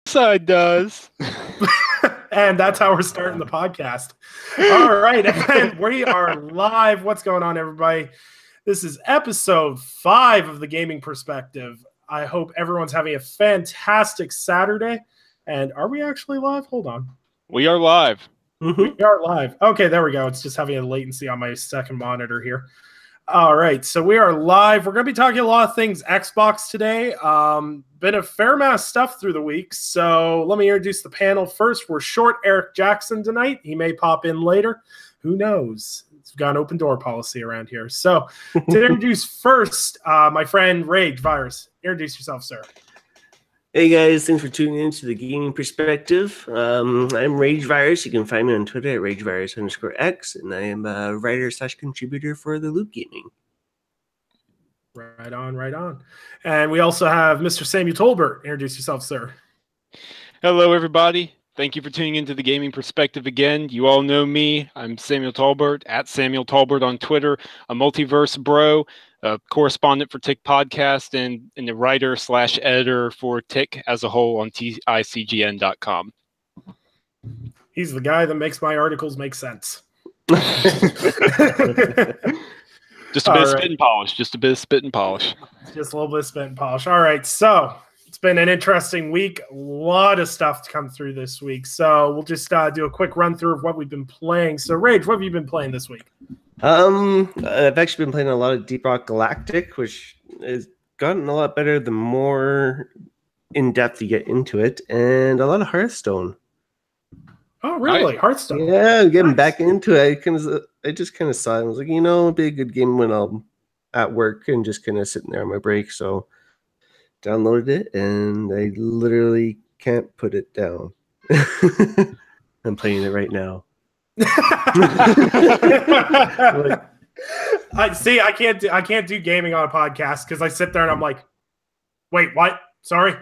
side does. And that's how we're starting the podcast. All right. And we are live. What's going on, everybody? This is episode 5 of the Gaming Perspective. I hope everyone's having a fantastic Saturday. And are we actually live? Hold on. We are live. We are live. Okay, there we go. It's just having a latency on my second monitor here. All right, so we are live. We're going to be talking a lot of things Xbox today. Been a fair amount of stuff through the week, so let me introduce the panel first. We're short Eric Jackson tonight. He may pop in later. Who knows? It's got an open door policy around here. So to introduce first, my friend Rage Virus. Introduce yourself, sir. Hey guys, thanks for tuning in to the Gaming Perspective. I'm Rage Virus. You can find me on Twitter at RageVirus_X, and I am a writer/contributor for the Loop Gaming. Right on, right on. And we also have Mr. Samuel Tolbert. Introduce yourself, sir. Hello, everybody. Thank you for tuning into the Gaming Perspective again. You all know me. I'm Samuel Tolbert, at Samuel Tolbert on Twitter, a multiverse bro, a correspondent for Tick Podcast, and a writer/editor for Tick as a whole on TICGN.com. He's the guy that makes my articles make sense. Just a bit of spit and polish. Just a bit of spit and polish. Just a little bit of spit and polish. All right, so it's been an interesting week. A lot of stuff to come through this week. So we'll just do a quick run through of what we've been playing. So, Rage, what have you been playing this week? I've actually been playing a lot of Deep Rock Galactic, which has gotten a lot better the more in-depth you get into it, and a lot of Hearthstone. Oh, really? Hearthstone? Yeah, getting back into it. I just kind of saw it. I was like, it'd be a good game when I'm at work and just kind of sitting there on my break. So downloaded it, and I literally can't put it down. I'm playing it right now. I can't do gaming on a podcast because I sit there and I'm like, wait, what? Sorry.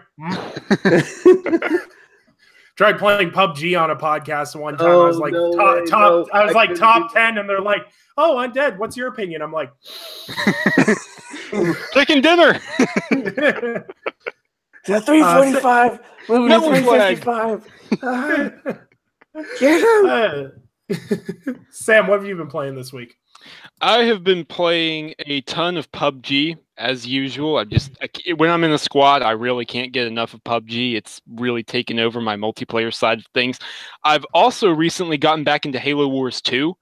Tried playing PUBG on a podcast one time. I was like, top 10, and they're like, "Oh, Undead, what's your opinion?" I'm like, chicken dinner. The 345. Moving to 355. Get him. Sam, what have you been playing this week? I have been playing a ton of PUBG as usual. When I'm in a squad, I really can't get enough of PUBG. It's really taken over my multiplayer side of things. I've also recently gotten back into Halo Wars 2,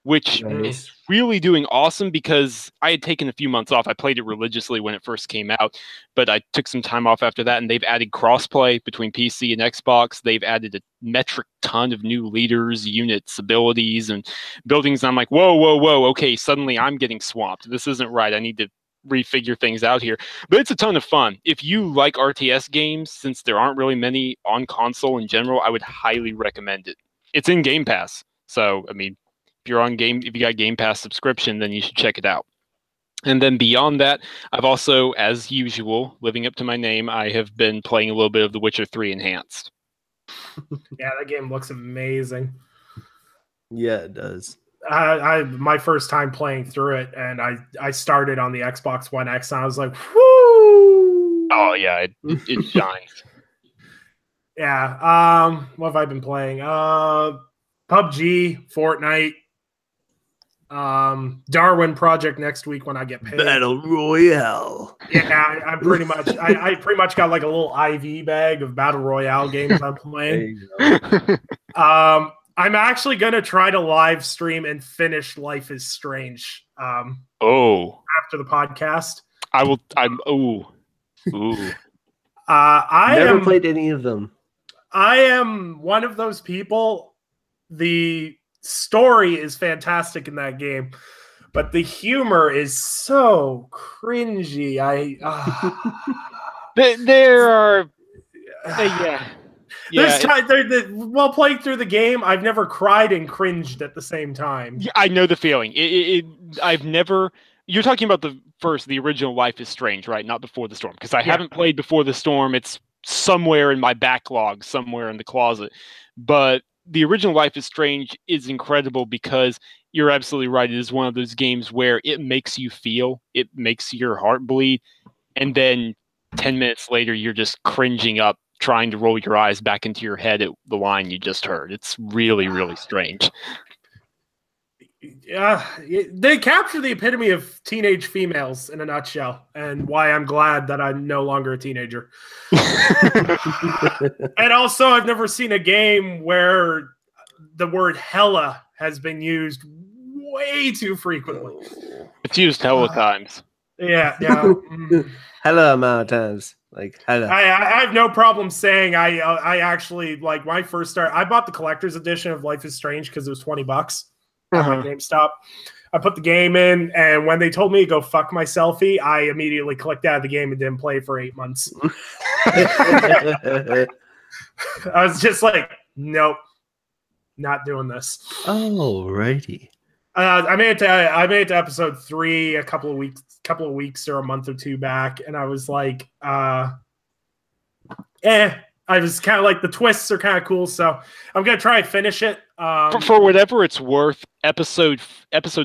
which is really doing awesome because I had taken a few months off. I played it religiously when it first came out, but I took some time off after that, and they've added crossplay between PC and Xbox. They've added a metric ton of new leaders, units, abilities, and buildings. And I'm like, whoa, okay, suddenly I'm getting swamped. This isn't right. I need to refigure things out here. But it's a ton of fun. If you like RTS games, since there aren't really many on console in general, I would highly recommend it. It's in Game Pass. So, I mean, if you got Game Pass subscription, then you should check it out. And then beyond that, I've also, as usual, living up to my name, I have been playing a little bit of The Witcher 3 Enhanced. Yeah, that game looks amazing. Yeah, it does. My first time playing through it, and I started on the Xbox One X, and I was like, whoo! Oh, yeah, it shines. Yeah, what have I been playing? PUBG, Fortnite, Darwin Project next week when I get paid. Battle Royale. Yeah, I pretty much got like a little IV bag of Battle Royale games I'm playing. I'm actually gonna try to live stream and finish Life is Strange. After the podcast. I never played any of them. I am one of those people. The story is fantastic in that game, but the humor is so cringy. While playing through the game, I've never cried and cringed at the same time. Yeah, I know the feeling. I've never. You're talking about the original Life is Strange, right? Not Before the Storm, because I haven't played Before the Storm. It's somewhere in my backlog, somewhere in the closet. But the original Life is Strange is incredible because you're absolutely right. It is one of those games where it makes you feel, it makes your heart bleed, and then 10 minutes later, you're just cringing up trying to roll your eyes back into your head at the line you just heard. It's really, really strange. Yeah, they capture the epitome of teenage females in a nutshell, and why I'm glad that I'm no longer a teenager. And also, I've never seen a game where the word hella has been used way too frequently. It's used hella times. Yeah. Hella amount of times. Like hella. I have no problem saying I actually, like, when I first started, I bought the collector's edition of Life is Strange because it was $20 at my GameStop. I put the game in, and when they told me to go fuck my selfie, I immediately clicked out of the game and didn't play for 8 months. I was just like, nope, not doing this. Alrighty. I made it to episode 3 a couple of weeks or a month or two back, and I was like, I was kind of like, the twists are kind of cool, so I'm gonna try and finish it. For whatever it's worth, episodes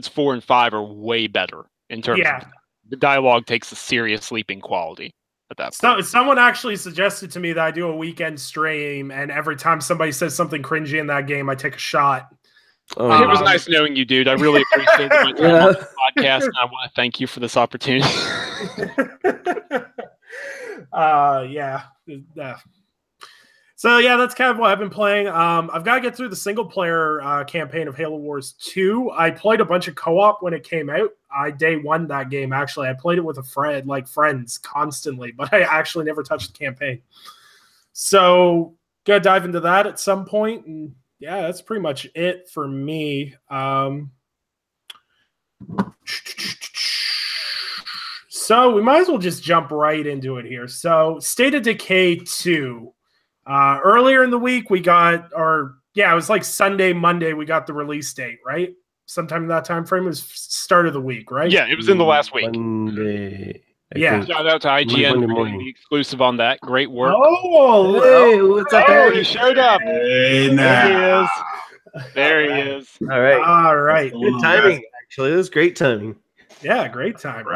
4 and 5 are way better in terms of the dialogue takes a serious leap in quality at that point. Someone actually suggested to me that I do a weekend stream, and every time somebody says something cringy in that game, I take a shot. It was nice knowing you, dude. I really appreciate my time on the podcast, and I want to thank you for this opportunity. So yeah, that's kind of what I've been playing. I've got to get through the single player campaign of Halo Wars 2. I played a bunch of co-op when it came out. I day one that game, actually. I played it with a friend, like friends, constantly, but I actually never touched the campaign. So gonna dive into that at some point, and yeah, that's pretty much it for me. So we might as well just jump right into it here. So State of Decay 2. Earlier in the week, we got, it was like Sunday, Monday, we got the release date, right? Sometime in that time frame. It was start of the week, right? Yeah, it was in the last week. Monday. Shout out to IGN for being exclusive on that. Great work. Oh, hey, what's up? Oh, he showed up. Hey, there he is. There he is. All right. Good timing, actually. It was great timing. Yeah, great time.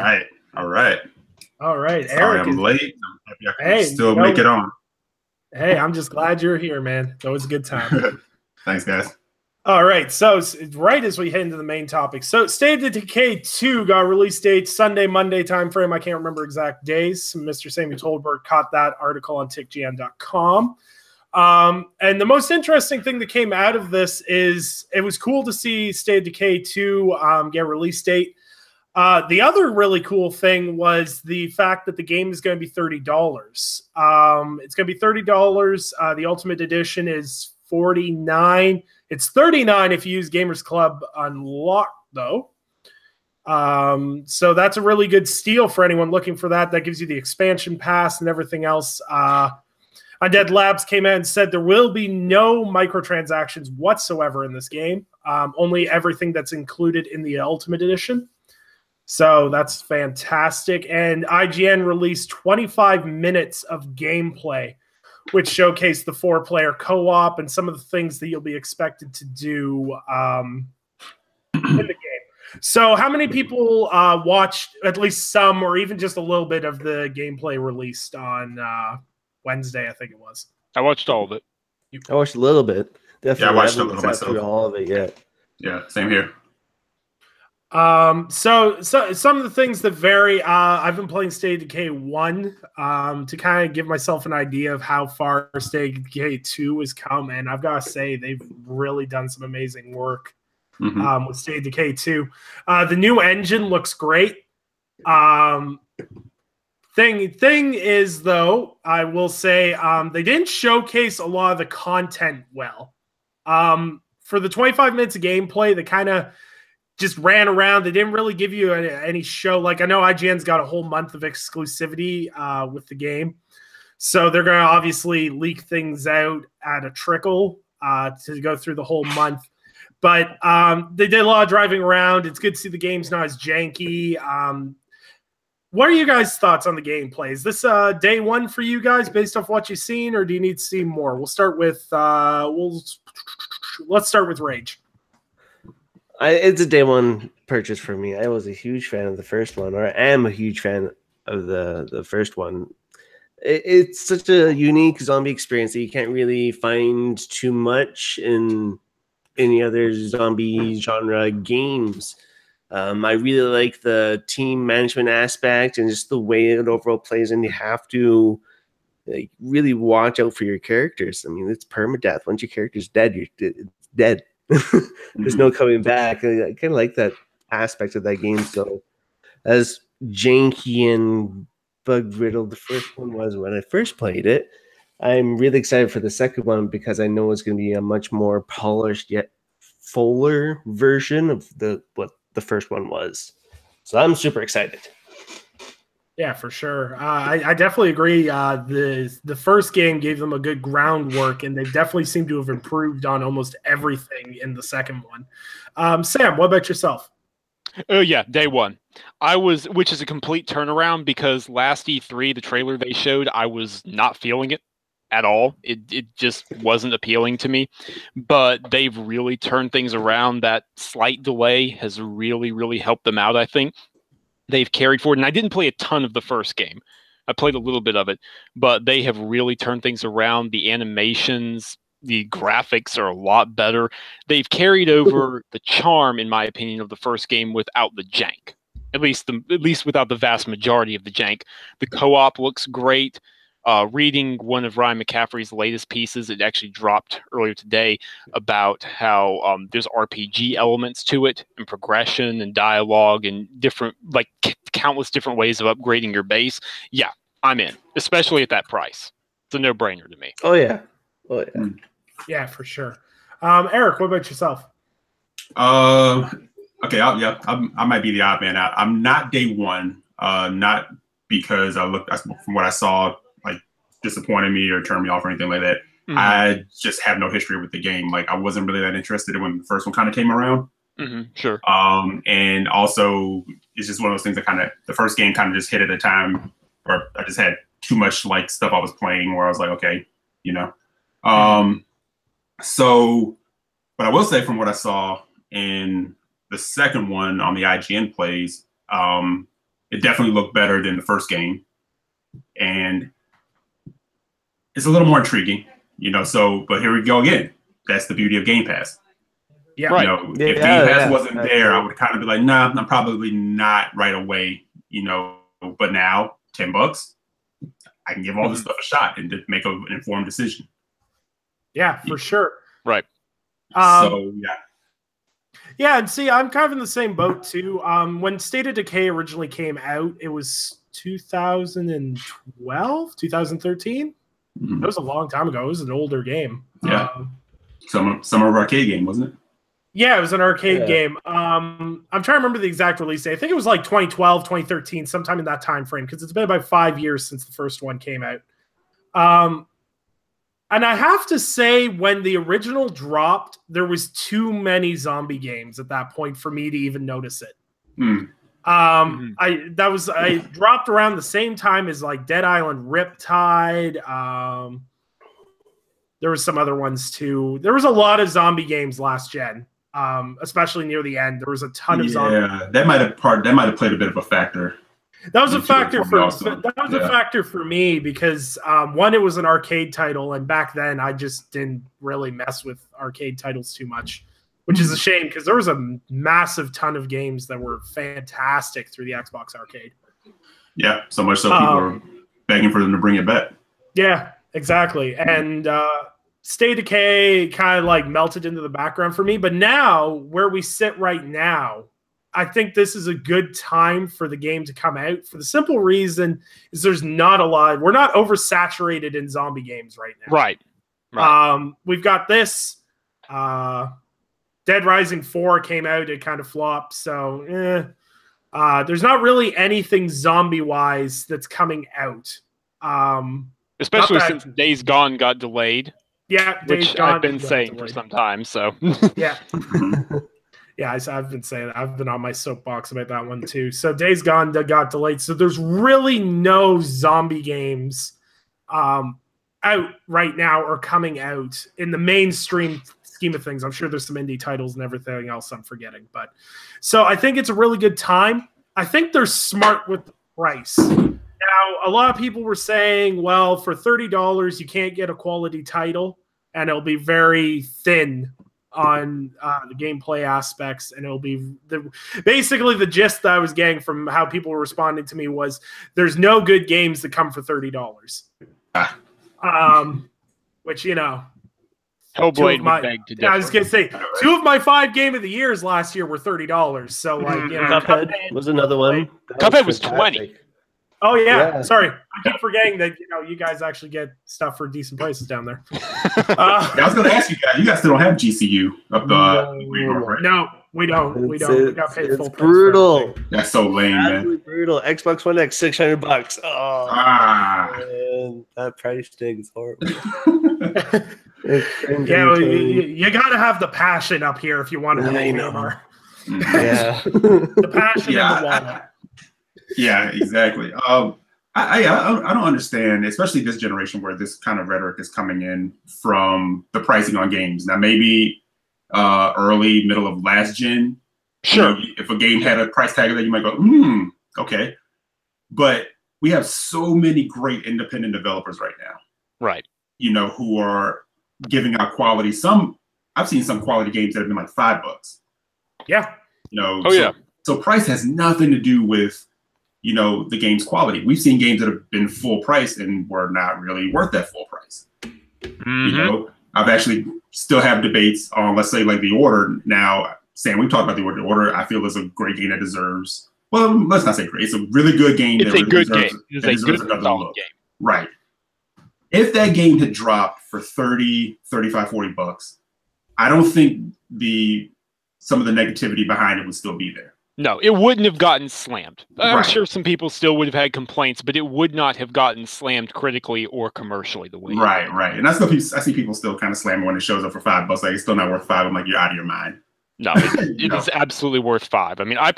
All right. Sorry, Eric, I'm late. I'm happy I can still make it on. Hey, I'm just glad you're here, man. That was a good time. Thanks, guys. All right, so right as we head into the main topic, so State of Decay 2 got release date Sunday, Monday time frame. I can't remember exact days. Mr. Samuel Tolbert caught that article on tickgn.com. And the most interesting thing that came out of this is it was cool to see State of Decay 2 get a release date. The other really cool thing was the fact that the game is going to be $30. It's going to be $30. The Ultimate Edition is $49. It's $39 if you use Gamers Club Unlocked, though. So that's a really good steal for anyone looking for that. That gives you the expansion pass and everything else. Undead Labs came out and said there will be no microtransactions whatsoever in this game. Only everything that's included in the Ultimate Edition. So that's fantastic. And IGN released 25 minutes of gameplay, which showcased the 4-player co-op and some of the things that you'll be expected to do in the game. So how many people watched at least some or even just a little bit of the gameplay released on Wednesday, I think it was? I watched all of it. I watched a little bit. Definitely I watched a little myself. Through all of it yet. Yeah, same here. So some of the things that vary, I've been playing State of Decay 1 to kind of give myself an idea of how far State of Decay 2 has come, and I've got to say they've really done some amazing work with State of Decay 2. The new engine looks great. Thing is, though, I will say they didn't showcase a lot of the content well. For the 25 minutes of gameplay, they kind of just ran around. They didn't really give you any show. Like, I know IGN's got a whole month of exclusivity with the game. So they're going to obviously leak things out at a trickle to go through the whole month. But they did a lot of driving around. It's good to see the game's not as janky. What are you guys' thoughts on the gameplay? Is this day one for you guys based off what you've seen, or do you need to see more? We'll start with let's start with Rage. It's a day one purchase for me. I was a huge fan of the first one, or I am a huge fan of the first one. It's such a unique zombie experience that you can't really find too much in any other zombie genre games. I really like the team management aspect and just the way it overall plays, and you have to like really watch out for your characters. I mean, it's permadeath. Once your character's dead, it's dead. There's no coming back. I kind of like that aspect of that game. So, as janky and bug riddled the first one was when I first played it, I'm really excited for the second one because I know it's going to be a much more polished yet fuller version of what the first one was. So I'm super excited. Yeah, for sure. I definitely agree. The first game gave them a good groundwork, and they definitely seem to have improved on almost everything in the second one. Sam, what about yourself? Oh yeah, day one. Which is a complete turnaround because last E3, the trailer they showed, I was not feeling it at all. It just wasn't appealing to me. But they've really turned things around. That slight delay has really, really helped them out, I think. They've carried forward, and I didn't play a ton of the first game. I played a little bit of it, but they have really turned things around. The animations, the graphics are a lot better. They've carried over the charm, in my opinion, of the first game without the jank. At least without the vast majority of the jank. The co-op looks great. Reading one of Ryan McCaffrey's latest pieces, it actually dropped earlier today, about how there's RPG elements to it, and progression and dialogue and different, like countless different ways of upgrading your base. Yeah, I'm in, especially at that price. It's a no-brainer to me. Oh yeah. Yeah, for sure. Eric, what about yourself? Okay, I might be the odd man out. I'm not day one. Not because from what I saw, disappointed me or turned me off or anything like that. Mm-hmm. I just have no history with the game. Like, I wasn't really that interested when the first one kind of came around. Mm-hmm, sure. And also, it's just one of those things that the first game kind of just hit at a time where I just had too much like stuff I was playing where I was like, okay, you know. So, but I will say from what I saw in the second one on the IGN plays, it definitely looked better than the first game. And it's a little more intriguing, you know. So, but here we go again. That's the beauty of Game Pass. Yeah, right. You know, if Game Pass wasn't there, I would kind of be like, nah, I'm probably not right away, you know. But now, $10, I can give all this stuff a shot and just make an informed decision. Yeah, for sure. Right. So yeah. Yeah, and see, I'm kind of in the same boat too. When State of Decay originally came out, it was 2012, 2013. That was a long time ago. It was an older game. Yeah. Summer arcade game, wasn't it? Yeah, it was an arcade game. I'm trying to remember the exact release date. I think it was like 2012, 2013, sometime in that time frame, because it's been about 5 years since the first one came out. And I have to say, when the original dropped, there was too many zombie games at that point for me to even notice it. I dropped around the same time as like Dead Island Riptide. There was some other ones too. There was a lot of zombie games last gen, especially near the end. There was a ton of zombies. Yeah, that might have played a bit of a factor. That was a factor a factor for me because one, it was an arcade title, and back then I just didn't really mess with arcade titles too much, which is a shame because there was a massive ton of games that were fantastic through the Xbox Arcade. Yeah, so much so people are begging for them to bring it back. Yeah, exactly. And State of Decay kind of like melted into the background for me. But now, where we sit right now, I think this is a good time for the game to come out for the simple reason is there's not a lot. We're not oversaturated in zombie games right now. Right. We've got this. Dead Rising 4 came out. It kind of flopped. So there's not really anything zombie-wise that's coming out. Especially since Days Gone got delayed. Yeah, which I've been saying for some time. So yeah. Yeah, I've been saying that. I've been on my soapbox about that one too. So Days Gone got delayed. So there's really no zombie games out right now or coming out in the mainstream scheme of things. I'm sure there's some indie titles and everything else I'm forgetting. But so I think it's a really good time. I think they're smart with the price. Now, a lot of people were saying, well, for $30, you can't get a quality title, and it'll be very thin on the gameplay aspects, and it'll be basically the gist that I was getting from how people were responding to me was there's no good games that come for $30. Which, you know, Hellblade would beg to differ. I was gonna say 2 of my 5 game of the years last year were $30. So like, you know, Cuphead was another one. Cuphead was 20. Oh yeah, sorry, I keep forgetting that you guys actually get stuff for decent prices down there. I was going to ask you guys. You guys still don't have GCU up right? No, we don't. We got paid full price. Brutal. That's so lame, man. Brutal. Xbox One X, $600. Oh, man, that price tag is horrible. Yeah, you got to have the passion up here if you want to play more. Yeah, the passion and the wallet. Yeah, exactly. I don't understand, especially this generation where this kind of rhetoric is coming in from the pricing on games. Now, maybe early, middle of last gen, sure. If a game had a price tag that you might go, okay. But we have so many great independent developers right now, right? Who are giving out quality. I've seen some quality games that have been like $5. Yeah. So price has nothing to do with the game's quality. We've seen games that have been full price and were not really worth that full price. I've actually still have debates on, let's say, like The Order. Now, Sam, we've talked about The Order. The Order, I feel, is a great game that deserves, well, let's not say great. It's a really good game. It's a good game. It's a good, solid game. Right. If that game had dropped for $30, $35, $40, I don't think some of the negativity behind it would still be there. No, it wouldn't have gotten slammed. I'm sure some people still would have had complaints, but it would not have gotten slammed critically or commercially the way. Right. And I see people still kind of slamming when it shows up for $5. Like, it's still not worth $5. I'm like, you're out of your mind. No, it is absolutely worth $5. I mean, I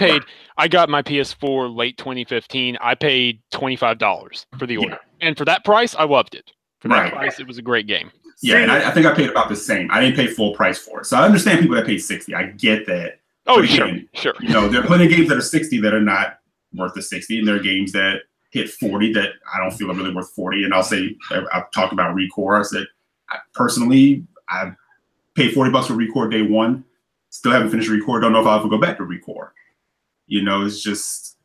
got my PS4 late 2015. I paid $25 for The Order. And for that price, I loved it. For that price, it was a great game. Yeah, and I think I paid about the same. I didn't pay full price for it. So I understand people that paid $60. I get that. Oh, again, sure. There are plenty of games that are $60 that are not worth the $60, and there are games that hit $40 that I don't feel are really worth $40. And I've talked about Recore. I said, personally, I paid $40 for Recore day one. Still haven't finished Recore. Don't know if I'll ever go back to Recore. It's just,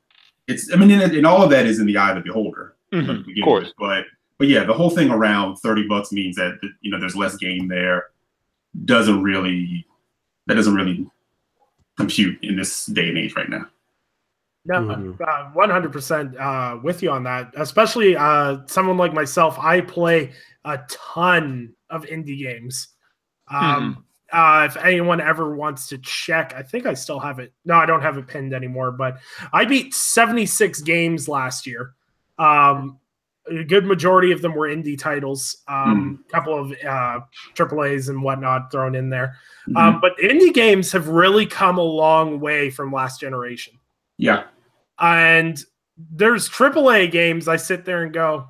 and all of that is in the eye of the beholder. Of course. But yeah, the whole thing around $30 means that there's less game there. That doesn't really compute in this day and age right now. No, 100% with you on that. Especially someone like myself, I play a ton of indie games. If anyone ever wants to check, I think I still have it. No, I don't have it pinned anymore, but I beat 76 games last year. A good majority of them were indie titles, couple of AAAs and whatnot thrown in there. But indie games have really come a long way from last generation. Yeah. And there's AAA games I sit there and go,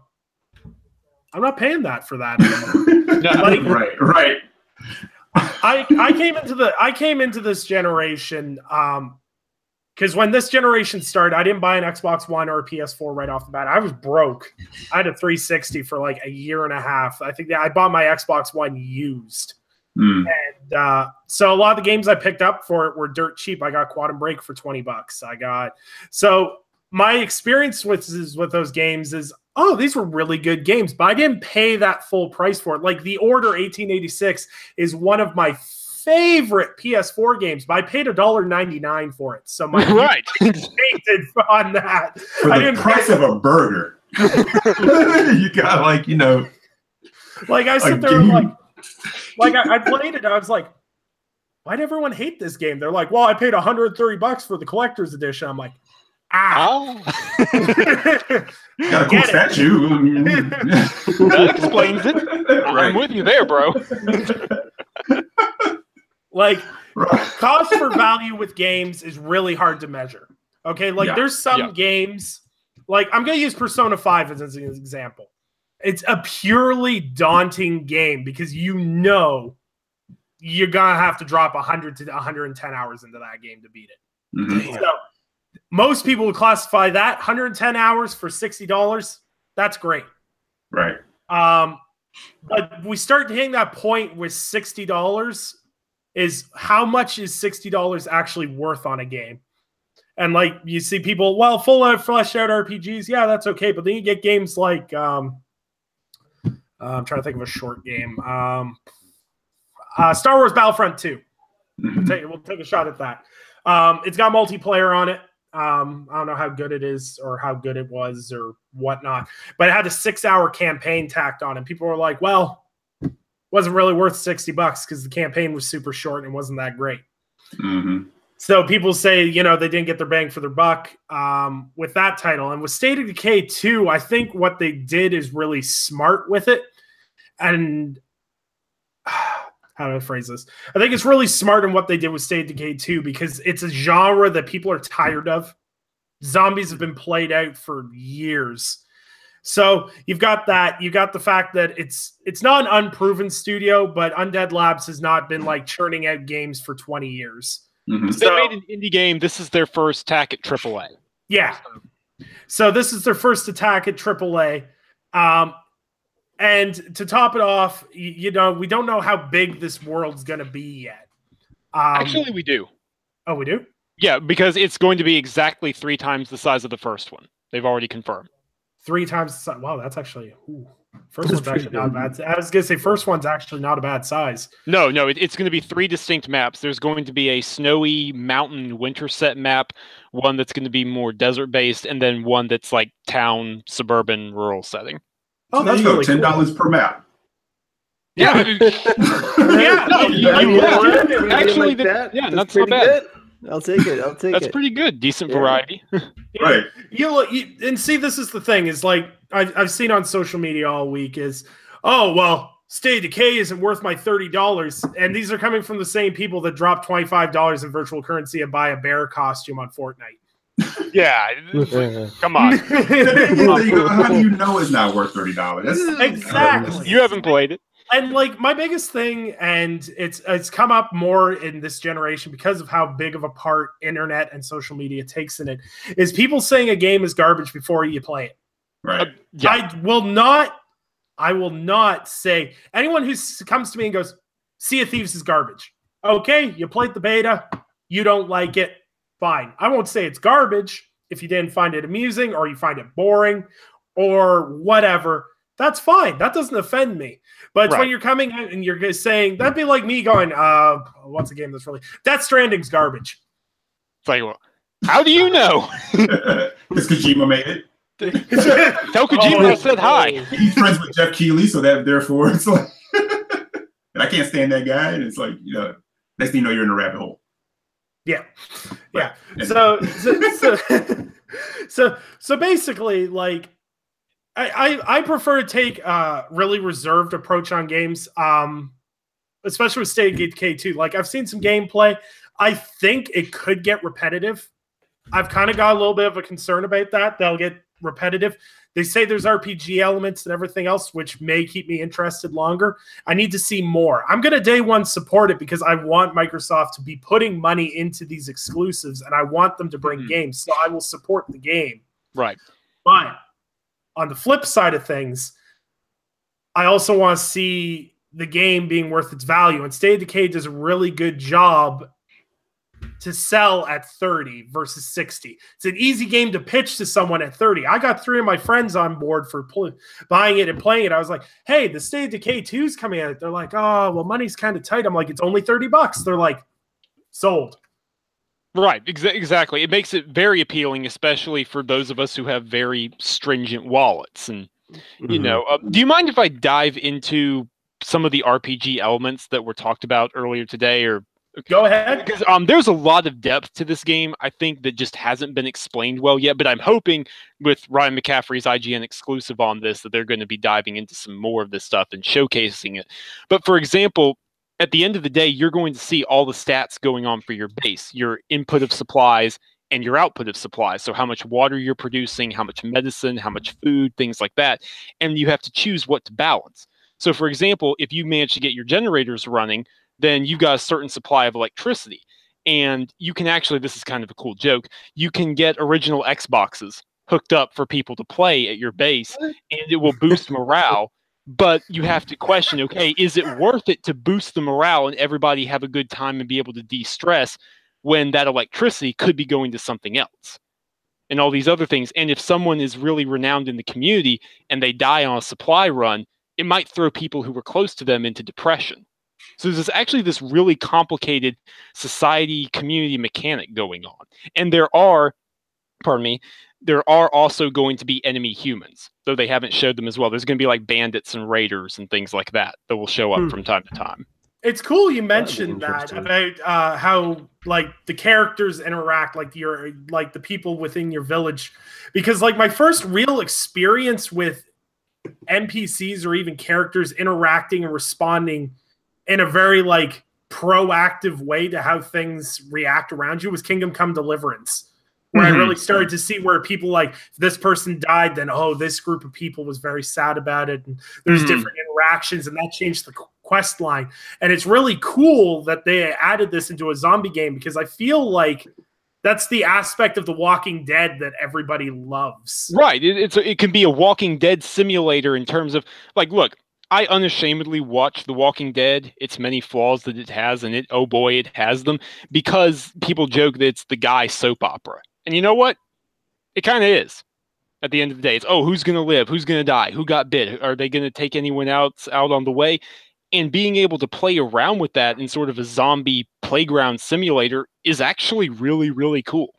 I'm not paying that for that anymore. Right. I came into this generation because when this generation started, I didn't buy an Xbox One or a PS4 right off the bat. I was broke. I had a 360 for like a year and a half. I think I bought my Xbox One used. And so a lot of the games I picked up for it were dirt cheap. I got Quantum Break for $20. So my experience with those games is, these were really good games, but I didn't pay that full price for it. Like The Order 1886 is one of my favorite PS4 games, but I paid $1.99 for it. So my painted on that. For the price of a burger. You got like I sit there and I played it. I was like, why'd everyone hate this game? They're like, well, I paid $130 for the collector's edition. I'm like, got a cool statue. That explains it. I'm with you there, bro. Cost for value with games is really hard to measure. Okay, there's some games, I'm going to use Persona 5 as an example. It's a purely daunting game because you're going to have to drop 100 to 110 hours into that game to beat it. So most people would classify that 110 hours for $60. That's great. Right. But we start hitting that point with $60 is how much is $60 actually worth on a game? And like you see people, well, full out fleshed out RPGs, yeah, that's okay. But then you get games like I'm trying to think of a short game. Star Wars Battlefront 2. We'll take a shot at that. It's got multiplayer on it. I don't know how good it is or how good it was or whatnot, but it had a 6-hour campaign tacked on, and people were like, well, it wasn't really worth $60 because the campaign was super short and wasn't that great. Mm-hmm. So people say, they didn't get their bang for their buck with that title. And with State of Decay 2, I think what they did is really smart with it. And how do I phrase this? I think it's really smart in what they did with State of Decay 2 because it's a genre that people are tired of. Zombies have been played out for years. So you've got that. You got the fact that it's not an unproven studio, but Undead Labs has not been like churning out games for 20 years. Mm-hmm. So they made an indie game. This is their first attack at AAA. Yeah. So this is their first attack at AAA. And to top it off, we don't know how big this world's going to be yet. Actually, we do. Oh, we do? Yeah, because it's going to be exactly 3 times the size of the first one. They've already confirmed. 3 times the size. Wow, that's actually... First one's actually not bad. I was going to say first one's actually not a bad size. No, it's going to be 3 distinct maps. There's going to be a snowy mountain winter set map, one that's going to be more desert-based, and then one that's like town, suburban, rural setting. Oh, that's there you really go. $10 cool. per map. Yeah. Actually, that? Yeah, That's not so pretty bad. Good. I'll take it. That's pretty good. Decent variety. Right. And see, this is the thing is like I've seen on social media all week is, oh, well, State of Decay isn't worth my $30. And these are coming from the same people that drop $25 in virtual currency and buy a bear costume on Fortnite. Yeah. Come on. How do you know it's not worth $30? Exactly. You haven't played it. And like my biggest thing, and it's come up more in this generation because of how big of a part internet and social media takes in it, is people saying a game is garbage before you play it. Right. Yeah. I will not say anyone who comes to me and goes, Sea of Thieves is garbage. Okay, you played the beta, you don't like it, fine. I won't say it's garbage if you didn't find it amusing or you find it boring or whatever. That's fine. That doesn't offend me. But when you're coming out and you're saying, that'd be like me going, what's a game that's really... Death Stranding's garbage. It's like, well, how do you know? Because Kojima made it. Tell Kojima I said hi. He's friends with Jeff Keighley, so that therefore it's like... and I can't stand that guy. And it's like, next thing you know, you're in a rabbit hole. Yeah. Yeah. Right. So basically, like, I prefer to take a really reserved approach on games, especially with State of Decay 2. Like, I've seen some gameplay. I think it could get repetitive. I've kind of got a little bit of a concern about that. They'll get repetitive. They say there's RPG elements and everything else, which may keep me interested longer. I need to see more. I'm going to day one support it because I want Microsoft to be putting money into these exclusives, and I want them to bring games. So I will support the game. Right. But on the flip side of things, I also want to see the game being worth its value. And State of Decay does a really good job to sell at 30 versus 60. It's an easy game to pitch to someone at 30. I got 3 of my friends on board for buying it and playing it. I was like, hey, the State of Decay 2 is coming out. They're like, oh, well, money's kind of tight. I'm like, it's only $30. They're like, sold. Right, exactly. It makes it very appealing, especially for those of us who have very stringent wallets. And, do you mind if I dive into some of the RPG elements that were talked about earlier today? Or go ahead. Because there's a lot of depth to this game, I think, that just hasn't been explained well yet. But I'm hoping with Ryan McCaffrey's IGN exclusive on this that they're going to be diving into some more of this stuff and showcasing it. But for example, at the end of the day, you're going to see all the stats going on for your base, your input of supplies and your output of supplies. So how much water you're producing, how much medicine, how much food, things like that. And you have to choose what to balance. So for example, if you manage to get your generators running, then you've got a certain supply of electricity. And you can actually, this is kind of a cool joke, you can get original Xboxes hooked up for people to play at your base, and it will boost morale. But you have to question, okay, is it worth it to boost the morale and everybody have a good time and be able to de-stress when that electricity could be going to something else and all these other things? And if someone is really renowned in the community and they die on a supply run, it might throw people who were close to them into depression. So there's actually this really complicated society community mechanic going on. And there are also going to be enemy humans, though they haven't showed them as well. There's going to be like bandits and raiders and things like that will show up from time to time. It's cool you mentioned that about how like the characters interact, like the people within your village, because like my first real experience with NPCs or even characters interacting and responding in a very like proactive way to how things react around you was Kingdom Come Deliverance, where I really started to see where people like, if this person died, then this group of people was very sad about it, and there's different interactions, and that changed the quest line. And it's really cool that they added this into a zombie game, because I feel like that's the aspect of The Walking Dead that everybody loves. Right. It can be a Walking Dead simulator in terms of like, look, I unashamedly watch The Walking Dead, its many flaws that it has, and it has them, because people joke that it's the guy soap opera. And you know what? It kind of is. At the end of the day, it's, who's going to live? Who's going to die? Who got bit? Are they going to take anyone out on the way? And being able to play around with that in sort of a zombie playground simulator is actually really, really cool.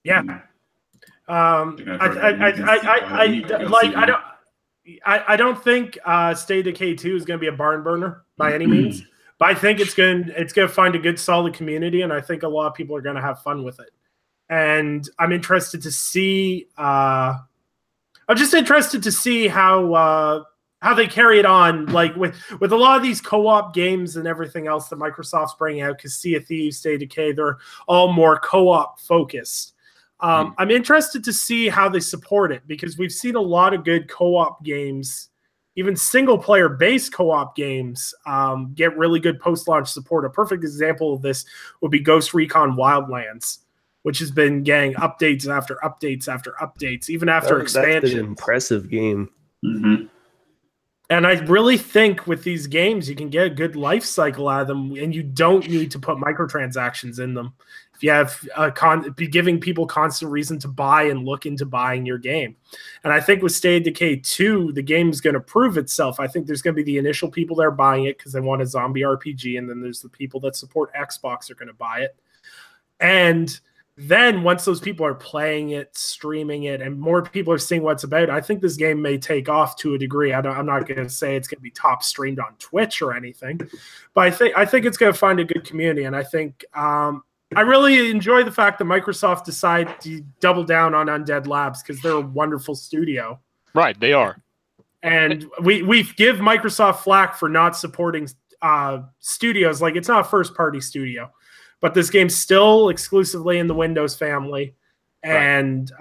Yeah. I don't think Stay Decay 2 is going to be a barn burner by any means, but I think it's going to find a good, solid community, and I think a lot of people are going to have fun with it. And I'm interested to see. I'm just interested to see how they carry it on, like with a lot of these co-op games and everything else that Microsoft's bringing out. Because Sea of Thieves, Stay Decay, they're all more co-op focused. I'm interested to see how they support it, because we've seen a lot of good co-op games, even single-player based co-op games, get really good post-launch support. A perfect example of this would be Ghost Recon Wildlands, which has been getting updates after updates after updates, even after expansion. That's an impressive game. And I really think with these games, you can get a good life cycle out of them, and you don't need to put microtransactions in them. If you have be giving people constant reason to buy and look into buying your game. And I think with Stay of Decay 2, the game is going to prove itself. I think there's going to be the initial people that are buying it because they want a zombie RPG, and then there's the people that support Xbox are going to buy it. And then once those people are playing it, streaming it, and more people are seeing what it's about, I think this game may take off to a degree. I'm not going to say it's going to be top streamed on Twitch or anything, but I think it's going to find a good community. And I think I really enjoy the fact that Microsoft decided to double down on Undead Labs, because they're a wonderful studio. Right, they are. And we give Microsoft flack for not supporting studios. Like, it's not a first-party studio. But this game's still exclusively in the Windows family, and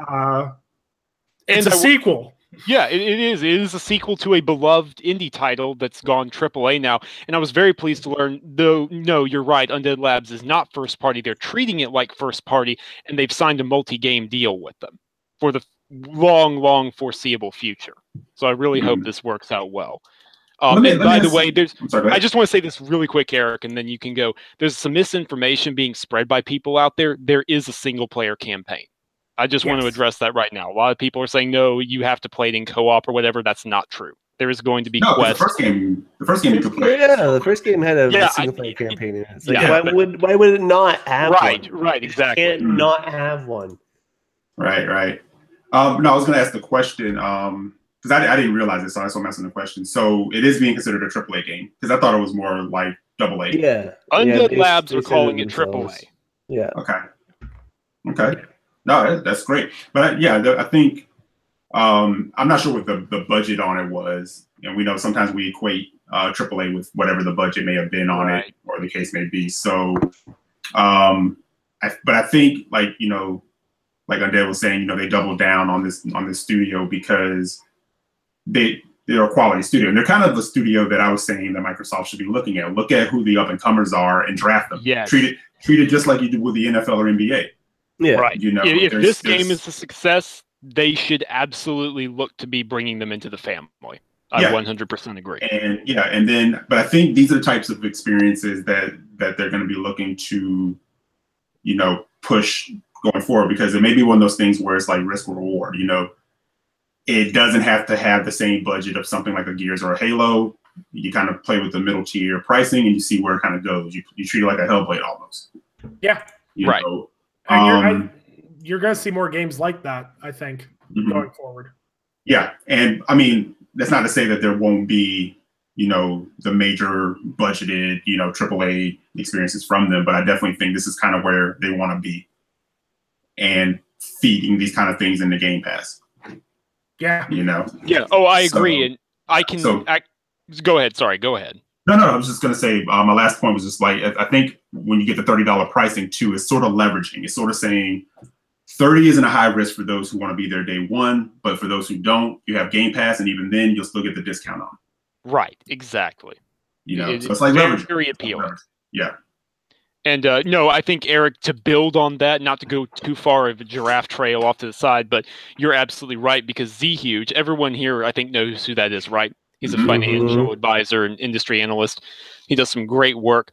it's a sequel. Yeah, it is. It is a sequel to a beloved indie title that's gone AAA now. And I was very pleased to learn, though, no, you're right, Undead Labs is not first party. They're treating it like first party, and they've signed a multi-game deal with them for the long foreseeable future. So I really hope this works out well. By the way, I just want to say this really quick, Eric, and then you can go. There's some misinformation being spread by people out there. There is a single-player campaign. I just want to address that right now. A lot of people are saying, no, you have to play it in co-op or whatever. That's not true. There is going to be quests. The first game you could play. Yeah, the first game had a single-player campaign in it. It's like, why would it not have one? Right, exactly. It can't not have one. Right. No, I was going to ask the question, because I didn't realize it, so I'm asking the question. So it is being considered a AAA game, because I thought it was more like AA. Yeah. Undead Labs are calling it AAA. Yeah. Okay. No, that's great. But I think I'm not sure what the budget on it was. And we know sometimes we equate AAA with whatever the budget may have been on it, or the case may be. So, but I think, like Undead was saying, they doubled down on this studio because they're a quality studio, and they're kind of the studio that I was saying that Microsoft should be looking at. Look at who the up and comers are and draft them. Yes. Treat it just like you do with the NFL or NBA. Yeah. Right. You know, if this game is a success, they should absolutely look to be bringing them into the family. I 100% agree. But I think these are the types of experiences that they're going to be looking to, you know, push going forward, because it may be one of those things where it's like risk or reward. You know, it doesn't have to have the same budget of something like a Gears or a Halo. You kind of play with the middle tier pricing and you see where it kind of goes. You treat it like a Hellblade almost. Yeah. You know? And you're going to see more games like that, I think, going forward. Yeah. And I mean, that's not to say that there won't be, you know, the major budgeted, you know, AAA experiences from them, but I definitely think this is kind of where they want to be, and feeding these kind of things in the Game Pass. Yeah. You know? Yeah. Oh, I agree. And I can go ahead. Sorry, go ahead. No, I was just going to say, my last point was just like, I think when you get the $30 pricing too, it's sort of leveraging. It's sort of saying 30 isn't a high risk for those who want to be there day one, but for those who don't, you have Game Pass, and even then you'll still get the discount on. Right, exactly. You know, so it's like very appealing. Yeah. And no, I think, Eric, to build on that, not to go too far of a giraffe trail off to the side, but you're absolutely right, because Z-Huge, everyone here I think knows who that is, right? He's a financial advisor and industry analyst. He does some great work.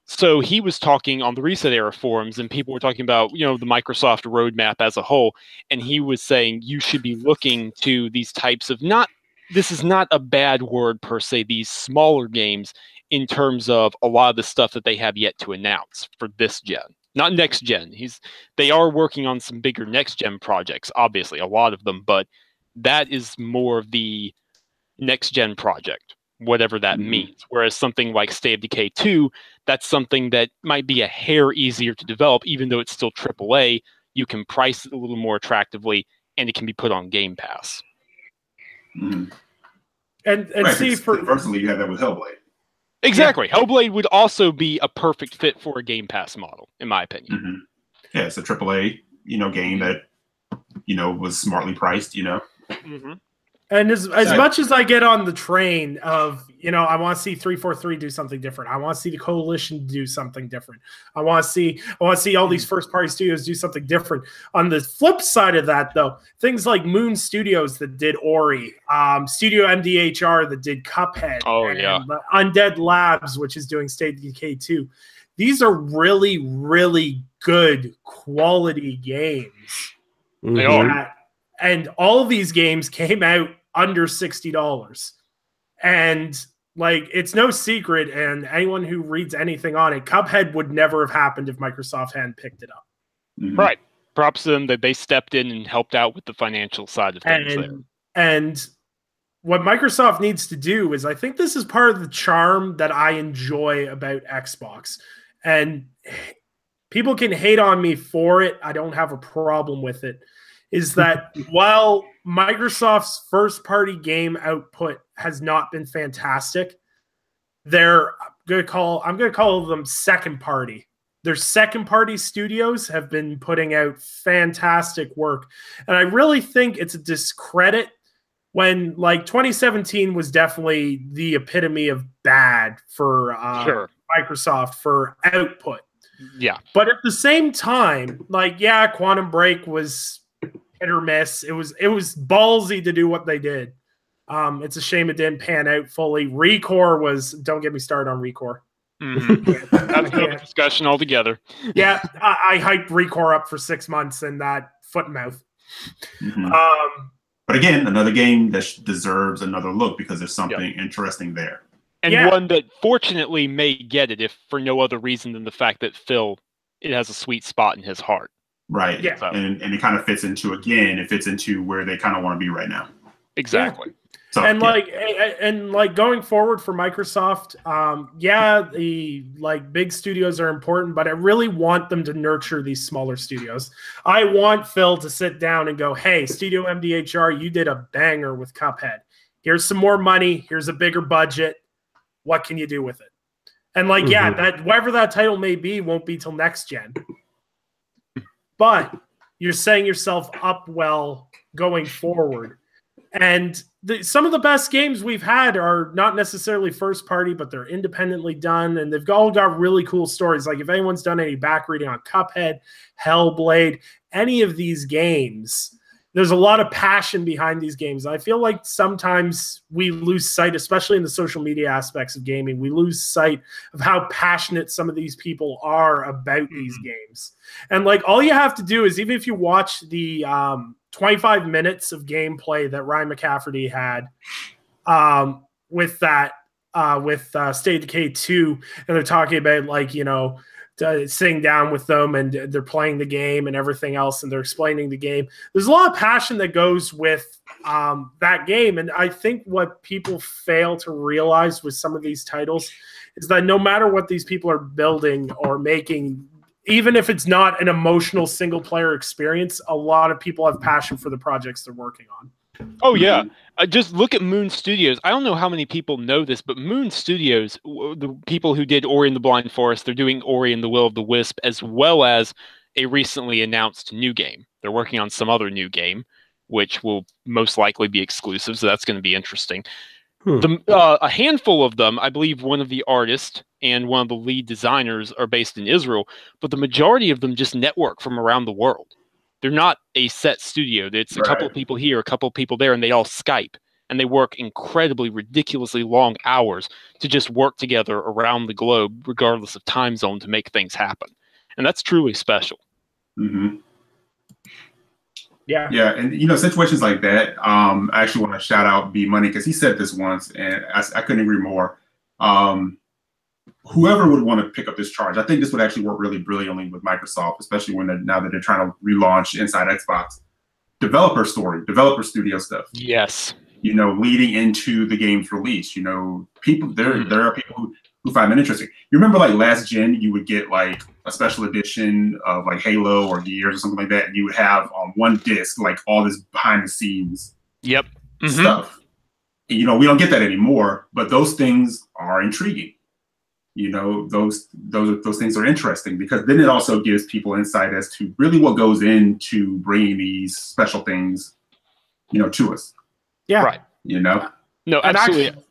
So he was talking on the Reset Era forums, and people were talking about, you know, the Microsoft roadmap as a whole. And he was saying you should be looking to these types of this is not a bad word per se, these smaller games in terms of a lot of the stuff that they have yet to announce for this gen, not next gen. They are working on some bigger next gen projects, obviously, a lot of them, but that is more of the next gen project, whatever that means. Whereas something like State of Decay 2, that's something that might be a hair easier to develop, even though it's still AAA. You can price it a little more attractively, and it can be put on Game Pass. And right, see, personally, you have that with Hellblade. Exactly. Yeah. Hellblade would also be a perfect fit for a Game Pass model, in my opinion. Yeah, it's a AAA, you know, game that, you know, was smartly priced, you know. And as much as I get on the train of, you know, I want to see 343 do something different. I want to see the Coalition do something different. I want to see all these first-party studios do something different. On the flip side of that, though, things like Moon Studios that did Ori, Studio MDHR that did Cuphead, Undead Labs, which is doing State of Decay 2. These are really, really good quality games. They are. And all of these games came out under $60. And like, it's no secret, and anyone who reads anything on it, Cuphead would never have happened if Microsoft hadn't picked it up. Right. Props to them that they stepped in and helped out with the financial side of things there. And what Microsoft needs to do is, I think this is part of the charm that I enjoy about Xbox. And people can hate on me for it. I don't have a problem with it. Is that while Microsoft's first-party game output has not been fantastic, I'm going to call them second-party. Their second-party studios have been putting out fantastic work, and I really think it's a discredit when, like, 2017 was definitely the epitome of bad for Microsoft for output. Yeah, but at the same time, like, Quantum Break was hit or miss. It was ballsy to do what they did. It's a shame it didn't pan out fully. Recore was, don't get me started on Recore. That's another discussion altogether. Yeah, I hyped Recore up for 6 months and that foot and mouth. But again, another game that deserves another look because there's something interesting there. And one that fortunately may get it, if for no other reason than the fact that Phil, it has a sweet spot in his heart. Right. Yeah. So. And it kind of fits into where they kind of want to be right now. Exactly. So, and going forward for Microsoft, the big studios are important, but I really want them to nurture these smaller studios. I want Phil to sit down and go, hey, Studio MDHR, you did a banger with Cuphead. Here's some more money. Here's a bigger budget. What can you do with it? And that whatever that title may be won't be till next gen. But you're setting yourself up well going forward. And some of the best games we've had are not necessarily first party, but they're independently done, and they've all got really cool stories. Like if anyone's done any back reading on Cuphead, Hellblade, any of these games, there's a lot of passion behind these games. I feel like sometimes we lose sight, especially in the social media aspects of gaming, we lose sight of how passionate some of these people are about these games. And like all you have to do is, even if you watch the 25 minutes of gameplay that Ryan McCafferty had with State of Decay 2, and they're talking about like, you know, sitting down with them and they're playing the game and everything else, and they're explaining the game. There's a lot of passion that goes with that game. And I think what people fail to realize with some of these titles is that no matter what these people are building or making, even if it's not an emotional single player experience, a lot of people have passion for the projects they're working on. Oh, yeah. Just look at Moon Studios. I don't know how many people know this, but Moon Studios, the people who did Ori and the Blind Forest, they're doing Ori and the Will of the Wisp, as well as a recently announced new game. They're working on some other new game, which will most likely be exclusive, so that's going to be interesting. A handful of them, I believe one of the artists and one of the lead designers are based in Israel, but the majority of them just network from around the world. They're not a set studio. It's a couple of people here, a couple of people there, and they all Skype. And they work incredibly, ridiculously long hours to just work together around the globe, regardless of time zone, to make things happen. And that's truly special. Mm-hmm. Yeah. Yeah. And, you know, situations like that, I actually want to shout out B Money, because he said this once, and I couldn't agree more. Whoever would want to pick up this charge, I think this would actually work really brilliantly with Microsoft, especially now that they're trying to relaunch Inside Xbox. Developer story, developer studio stuff. Yes. You know, leading into the game's release. You know, people there are people who find that interesting. You remember, like last gen, you would get like a special edition of like Halo or Gears or something like that, and you would have on one disc like all this behind the scenes stuff. And, you know, we don't get that anymore, but those things are intriguing. You know, those things are interesting, because then it also gives people insight as to really what goes into bringing these special things, you know, to us. Yeah. Right. You know? No, absolutely. Actually,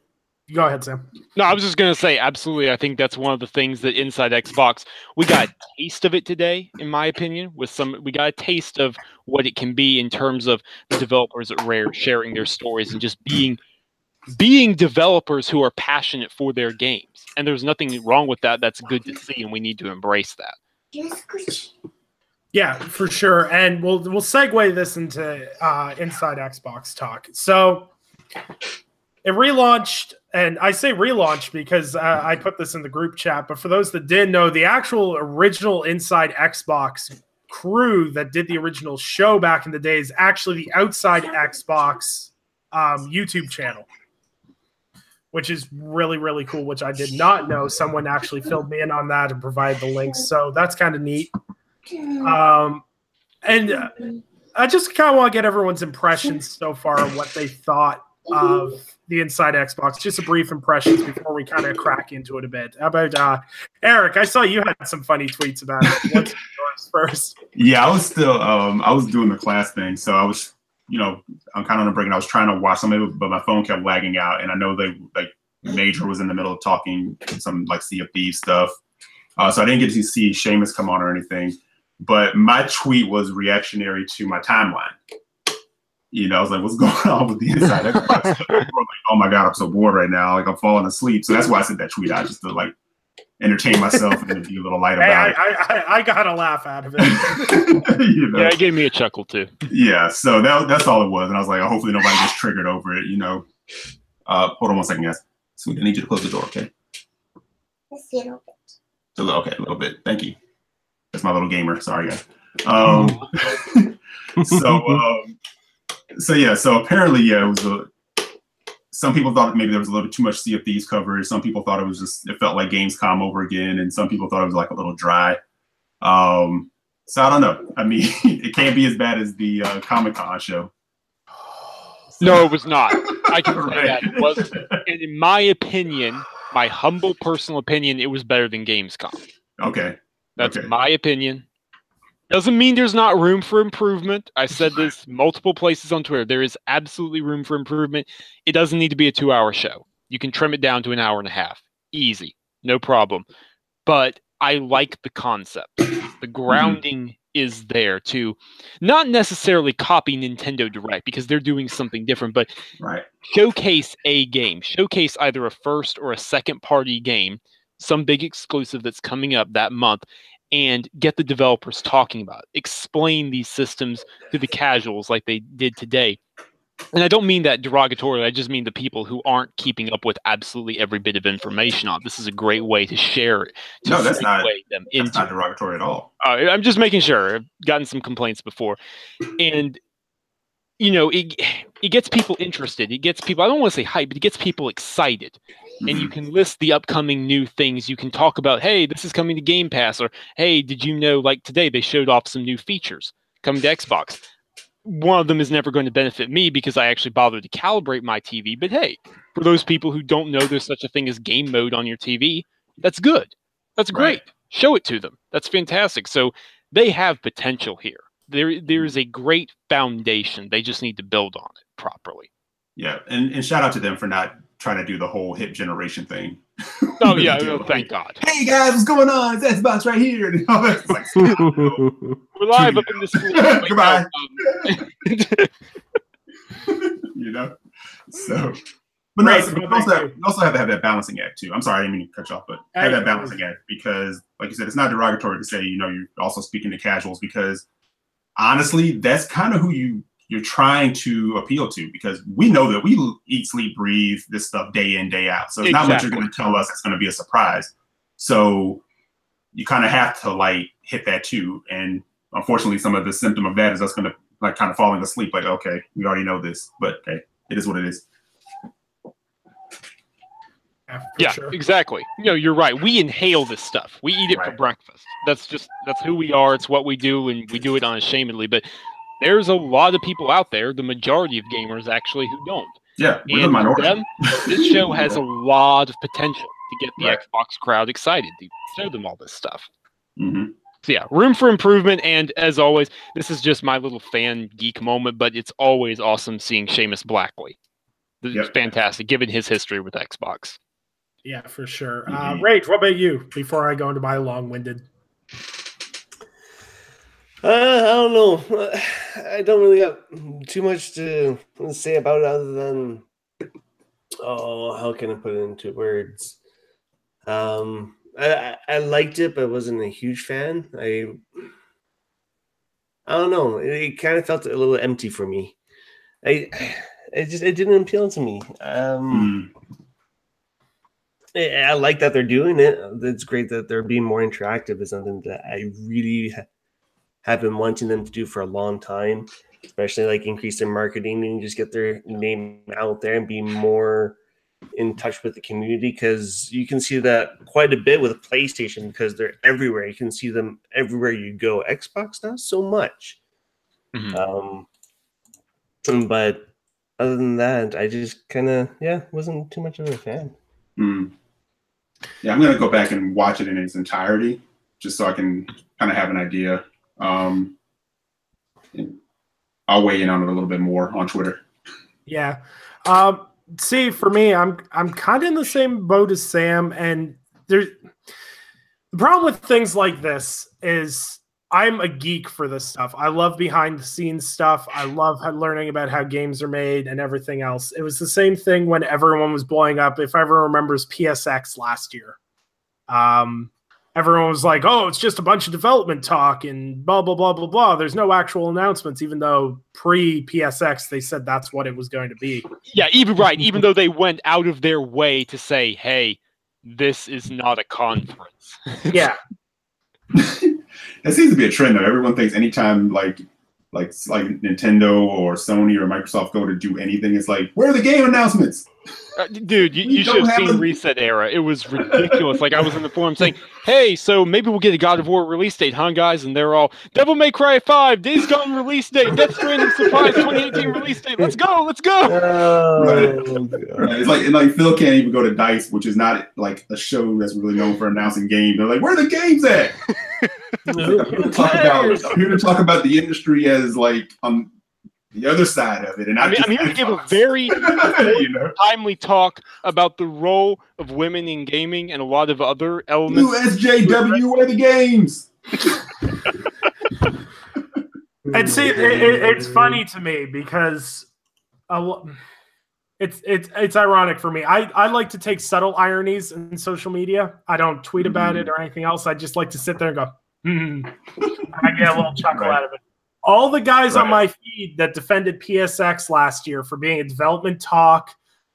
go ahead, Sam. No, I was just going to say, absolutely. I think that's one of the things that Inside Xbox, we got a taste of it today, in my opinion, we got a taste of what it can be in terms of the developers at Rare sharing their stories and just being developers who are passionate for their games. And there's nothing wrong with that. That's good to see, and we need to embrace that. Yeah, for sure. And we'll segue this into Inside Xbox talk. So it relaunched, and I say relaunched because I put this in the group chat, but for those that didn't know, the actual original Inside Xbox crew that did the original show back in the day is actually the Outside Xbox YouTube channel, which is really, really cool, which I did not know. Someone actually filled me in on that and provided the links. So that's kind of neat. And I just kind of want to get everyone's impressions so far of what they thought of the Inside Xbox. Just a brief impressions before we kind of crack into it a bit. How about Eric? I saw you had some funny tweets about it. What's yours first? Yeah, I was still I was doing the class thing, so I was, you know, I'm kind of on a break, and I was trying to watch something, but my phone kept lagging out, and I know they like Major was in the middle of talking some like Sea of Thieves stuff, so I didn't get to see Seamus come on or anything. But my tweet was reactionary to my timeline. You know, I was like, "What's going on with the Inside Xbox?" Like, oh my god, I'm so bored right now. Like I'm falling asleep. So that's why I sent that tweet out, just to like entertain myself and be a little light about it. I got a laugh out of it. You know? Yeah, it gave me a chuckle too. Yeah, so that's all it was, and I was like, hopefully nobody gets triggered over it. You know, hold on one second, guys. Sweet, I need you to close the door, okay? Just a little bit. Okay, a little bit. Thank you. That's my little gamer. Sorry, guys. So apparently, yeah, it was some people thought maybe there was a little bit too much Sea of Thieves coverage. Some people thought it felt like Gamescom over again, and some people thought it was like a little dry. So I don't know. I mean, it can't be as bad as the Comic-Con show. No, it was not. I can say that it was. And in my opinion, my humble personal opinion, it was better than Gamescom. Okay. That's my opinion. Doesn't mean there's not room for improvement. I said this multiple places on Twitter. There is absolutely room for improvement. It doesn't need to be a 2-hour show. You can trim it down to an hour and a half. Easy. No problem. But I like the concept. The grounding is there to not necessarily copy Nintendo Direct because they're doing something different, but showcase a game. Showcase either a first or a second party game, some big exclusive that's coming up that month, and get the developers talking about it. Explain these systems to the casuals like they did today. And I don't mean that derogatorily. I just mean the people who aren't keeping up with absolutely every bit of information on. This is a great way to share it. No, that's not derogatory at all. I'm just making sure. I've gotten some complaints before. And, you know, it gets people interested. It gets people, I don't want to say hype, but it gets people excited. And you can list the upcoming new things. You can talk about, hey, this is coming to Game Pass. Or, hey, did you know, like today, they showed off some new features coming to Xbox. One of them is never going to benefit me because I actually bothered to calibrate my TV. But hey, for those people who don't know there's such a thing as game mode on your TV, that's good. That's great. Show it to them. That's fantastic. So they have potential here. There's a great foundation. They just need to build on it properly. Yeah, and shout out to them for not trying to do the whole hip generation thing. Oh yeah, thank God. Hey guys, what's going on? It's Xbox right here. And all that. Like, we're live up in the school. Goodbye. You know, so. But no, you also have to have that balancing act too. I'm sorry, I didn't mean to cut you off, but have that balancing act because, like you said, it's not derogatory to say, you know, you're also speaking to casuals because honestly, that's kind of who you're trying to appeal to because we know that we eat, sleep, breathe this stuff day in, day out. So it's not much you're going to tell us. It's going to be a surprise. So you kind of have to like hit that too. And unfortunately, some of the symptom of that is us going to like kind of falling asleep. Like, okay, we already know this, but okay, it is what it is. Yeah, sure. Exactly. You know, you're right. We inhale this stuff. We eat it for breakfast. That's who we are. It's what we do, and we do it unashamedly. But there's a lot of people out there, the majority of gamers actually, who don't. Yeah, we're the minority. Them, this show has a lot of potential to get the Xbox crowd excited, to show them all this stuff. So yeah, room for improvement. And as always, this is just my little fan geek moment, but it's always awesome seeing Seamus Blackley. It's fantastic, given his history with Xbox. Yeah, for sure. Rage, what about you? Before I go into my long-winded. I don't know. I don't really have too much to say about it other than, how can I put it into words? I liked it, but wasn't a huge fan. I don't know. It kind of felt a little empty for me. It didn't appeal to me. I like that they're doing it. It's great that they're being more interactive. Is something that I really have been wanting them to do for a long time, especially like increase their marketing and just get their name out there and be more in touch with the community, because you can see that quite a bit with PlayStation because they're everywhere. You can see them everywhere you go. Xbox not so much. But other than that, I just kind of wasn't too much of a fan. Yeah, I'm gonna go back and watch it in its entirety just so I can kind of have an idea. I'll weigh in on it a little bit more on Twitter. Yeah. See, for me, I'm kind of in the same boat as Sam, and the problem with things like this is I'm a geek for this stuff. I love behind the scenes stuff. I love learning about how games are made and everything else. It was the same thing when everyone was blowing up. If everyone remembers PSX last year, everyone was like, oh, it's just a bunch of development talk and blah, blah, blah, blah, blah. There's no actual announcements, even though pre-PSX, they said that's what it was going to be. Yeah, even though they went out of their way to say, hey, this is not a conference. Yeah. That seems to be a trend, though. Everyone thinks anytime like Nintendo or Sony or Microsoft go to do anything, it's like, where are the game announcements? Dude, you should have seen Reset Era. It was ridiculous. Like, I was in the forum saying, hey, so maybe we'll get a God of War release date, huh, guys? And they're all, Devil May Cry 5, Days Gone release date, Death Stranding Surprise 2018 release date. Let's go. Right. It's like Phil can't even go to DICE, which is not like a show that's really known for announcing games. They're like, where are the games at? Here to talk about the industry as like on the other side of it, and I'm here to give a very timely talk about the role of women in gaming and a lot of other elements. USJW, where the games? And see, it's funny to me because it's ironic for me. I like to take subtle ironies in social media. I don't tweet about it or anything else. I just like to sit there and go, I get a little chuckle out of it. All the guys on my feed that defended PSX last year for being a development talk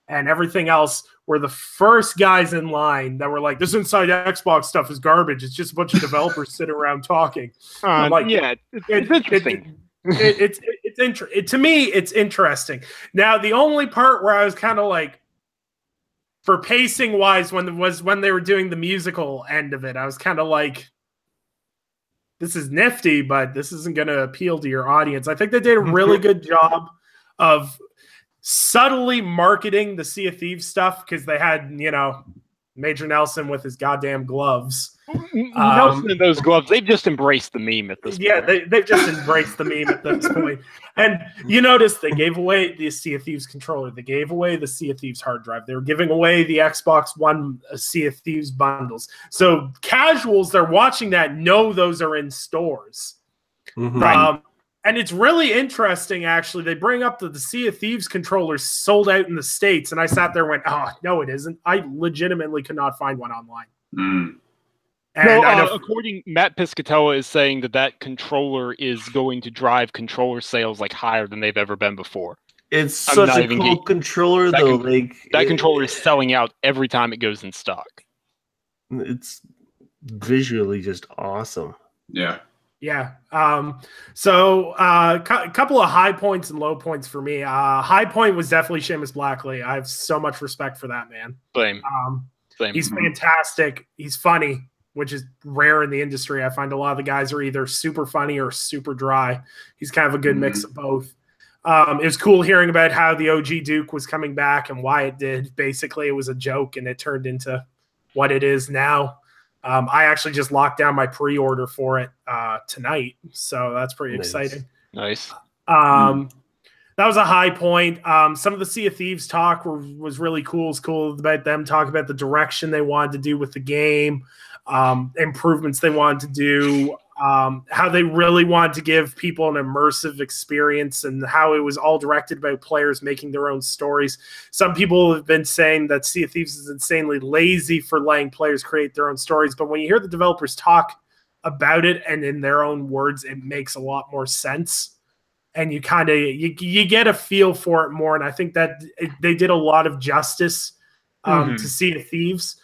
and everything else were the first guys in line that were like, this inside Xbox stuff is garbage. It's just a bunch of developers sitting around talking. Like, yeah, it's interesting. To me, it's interesting. Now, the only part where I was kind of like, for pacing wise, when they were doing the musical end of it, I was kind of like, this is nifty, but this isn't going to appeal to your audience. I think they did a really good job of subtly marketing the Sea of Thieves stuff because they had, Major Nelson with his goddamn gloves. Nelson and those gloves, they've just embraced the meme at this point. Yeah, they've just embraced the meme at this point. And you notice they gave away the Sea of Thieves controller. They gave away the Sea of Thieves hard drive. They were giving away the Xbox One Sea of Thieves bundles. So casuals, they're watching that, know those are in stores. Right. And it's really interesting, actually. They bring up that the Sea of Thieves controllers sold out in the States. And I sat there and went, oh, no, it isn't. I legitimately could not find one online. And according Matt Piscatella is saying that controller is going to drive controller sales like higher than they've ever been before. It's such a cool controller, though. That controller is selling out every time it goes in stock. It's visually just awesome. Yeah. Yeah. So a couple of high points and low points for me. High point was definitely Seamus Blackley. I have so much respect for that man. Same. He's fantastic. He's funny, which is rare in the industry. I find a lot of the guys are either super funny or super dry. He's kind of a good mix of both. It was cool hearing about how the OG Duke was coming back and why it did. Basically, it was a joke and it turned into what it is now. I actually just locked down my pre-order for it tonight, so that's pretty exciting. Nice. That was a high point. Some of the Sea of Thieves talk was really cool. It's cool about them talking about the direction they wanted to do with the game, improvements they wanted to do, how they really wanted to give people an immersive experience and how it was all directed about players making their own stories. Some people have been saying that Sea of Thieves is insanely lazy for letting players create their own stories. But when you hear the developers talk about it and in their own words, it makes a lot more sense. And you kind of you get a feel for it more. And I think that they did a lot of justice to Sea of Thieves.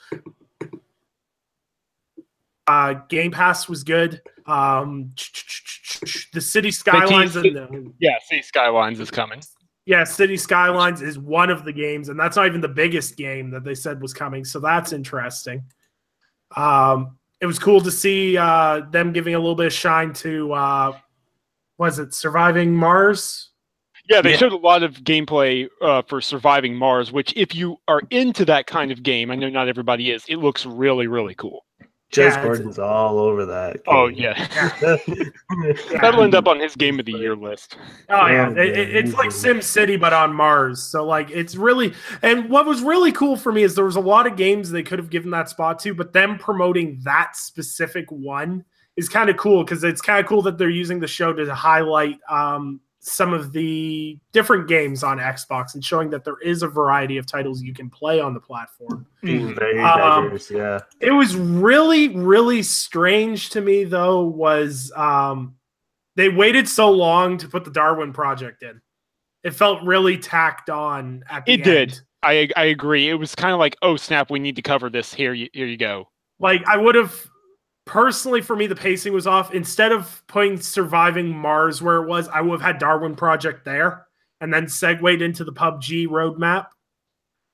Game Pass was good. The City Skylines. City Skylines is coming. Yeah, City Skylines is one of the games, and that's not even the biggest game that they said was coming. So that's interesting. It was cool to see them giving a little bit of shine to, was it Surviving Mars? Yeah, they showed a lot of gameplay for Surviving Mars, which if you are into that kind of game, I know not everybody is, it looks really, really cool. Jez Gordon's all over that game. Oh, yeah. That'll end up on his Game of the Year list. Oh, yeah. It's like Sim City, but on Mars. So, like, it's really... And what was really cool for me is there was a lot of games they could have given that spot to, but them promoting that specific one is kind of cool because it's kind of cool that they're using the show to highlight some of the different games on Xbox and showing that there is a variety of titles you can play on the platform. Very diverse, yeah. It was really, really strange to me, though, was they waited so long to put the Darwin Project in. It felt really tacked on at the end. It did. I agree. It was kind of like, oh, snap, we need to cover this. Here you go. Like, I would have... Personally, for me, the pacing was off. Instead of putting Surviving Mars where it was, I would have had Darwin Project there and then segued into the PUBG roadmap.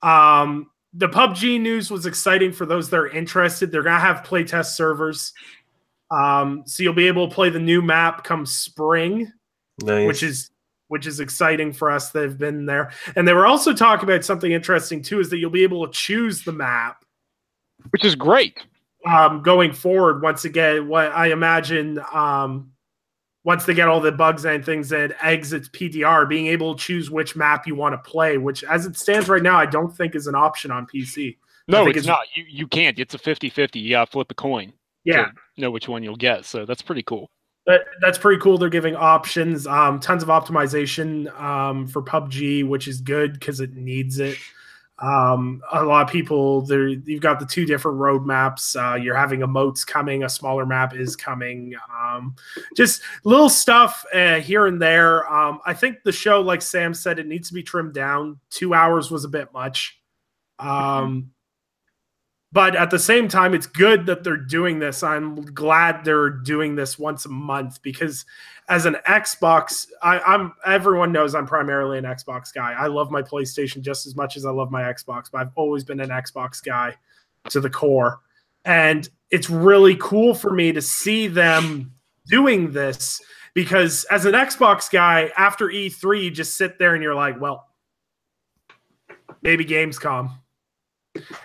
The PUBG news was exciting for those that are interested. They're going to have playtest servers. So you'll be able to play the new map come spring, which is exciting for us that have been there. And they were also talking about something interesting, too, is that you'll be able to choose the map. Which is great. going forward. Once again, what I imagine, once they get all the bugs and things that exits PDR, being able to choose which map you want to play, which as it stands right now, I don't think is an option on PC. No, it's not. You can't. It's a 50-50. You got to flip a coin to know which one you'll get. So that's pretty cool. That's pretty cool. They're giving options, tons of optimization for PUBG, which is good because it needs it. A lot of people there. You've got the 2 different roadmaps. You're having emotes coming. A smaller map is coming. Just little stuff here and there. I think the show, like Sam said, it needs to be trimmed down. 2 hours was a bit much. But at the same time, it's good that they're doing this. I'm glad they're doing this once a month because as an Xbox, everyone knows I'm primarily an Xbox guy. I love my PlayStation just as much as I love my Xbox, but I've always been an Xbox guy to the core. And it's really cool for me to see them doing this because as an Xbox guy, after E3, you just sit there and you're like, well, maybe Gamescom.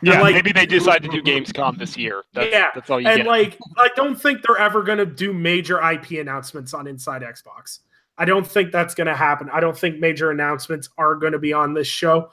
Yeah, maybe they decide to do Gamescom this year. That's all you get. And I don't think they're ever going to do major IP announcements on Inside Xbox. I don't think that's going to happen. I don't think major announcements are going to be on this show.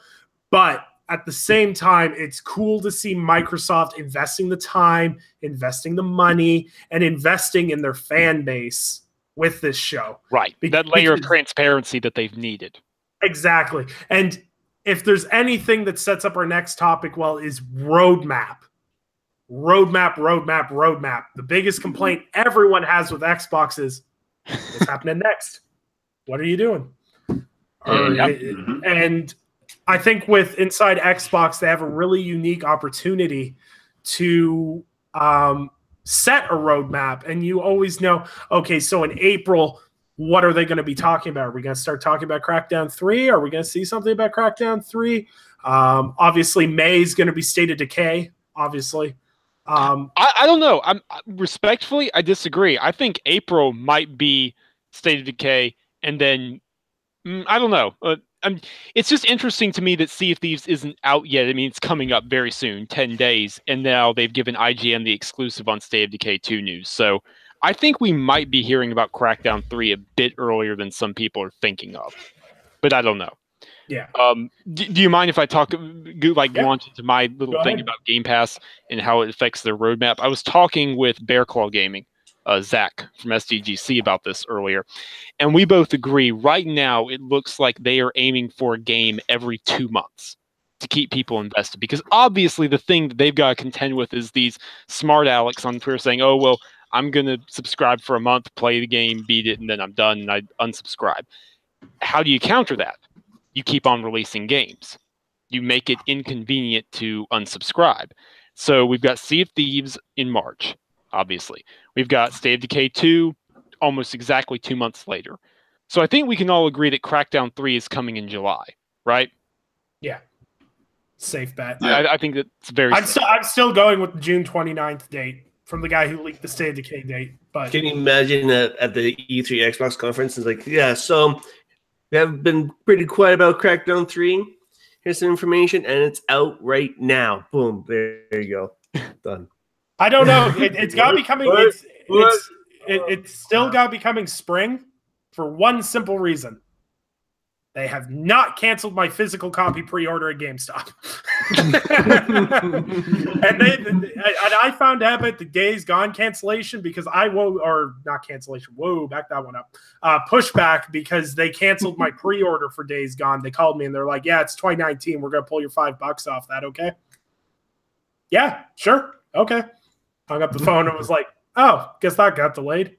But at the same time, it's cool to see Microsoft investing the time, investing the money, and investing in their fan base with this show. Right. That layer of transparency that they've needed. Exactly. And if there's anything that sets up our next topic well is roadmap. Roadmap. The biggest complaint everyone has with Xbox is what's happening next? What are you doing? And I think with Inside Xbox, they have a really unique opportunity to set a roadmap. And you always know, okay, so in April, what are they going to be talking about? Are we going to start talking about Crackdown 3? Are we going to see something about Crackdown 3? Obviously, May is going to be State of Decay, obviously. I don't know. Respectfully, I disagree. I think April might be State of Decay, and then I don't know. It's just interesting to me that Sea of Thieves isn't out yet. I mean, it's coming up very soon, 10 days, and now they've given IGN the exclusive on State of Decay 2 news. So I think we might be hearing about Crackdown 3 a bit earlier than some people are thinking of, but I don't know. Yeah. Do you mind if I launch into my little thing about Game Pass and how it affects their roadmap? I was talking with Bear Claw Gaming, Zach from SDGC, about this earlier, and we both agree right now it looks like they are aiming for a game every 2 months to keep people invested, because obviously the thing that they've got to contend with is these smart Alex on Twitter saying, oh, well, I'm going to subscribe for a month, play the game, beat it, and then I'm done, and I unsubscribe. How do you counter that? You keep on releasing games. You make it inconvenient to unsubscribe. So we've got Sea of Thieves in March, obviously. We've got State of Decay 2 almost exactly 2 months later. So I think we can all agree that Crackdown 3 is coming in July, right? Yeah. Safe bet. Yeah. I think that's very I'm still going with the June 29th date from the guy who leaked the State of Decay date. But can you imagine that at the E3 Xbox conference? It's like, yeah, so we have been pretty quiet about Crackdown 3. Here's some information, and it's out right now. Boom, there you go. Done. I don't know. It's got to be coming. It's still got to be coming spring for one simple reason. They have not canceled my physical copy pre-order at GameStop. and I found out about the Days Gone cancellation because back that one up. Pushback because they canceled my pre-order for Days Gone. They called me and they're like, yeah, it's 2019. We're going to pull your $5 off that, okay? Yeah, sure. Okay. Hung up the phone and was like, oh, guess that got delayed.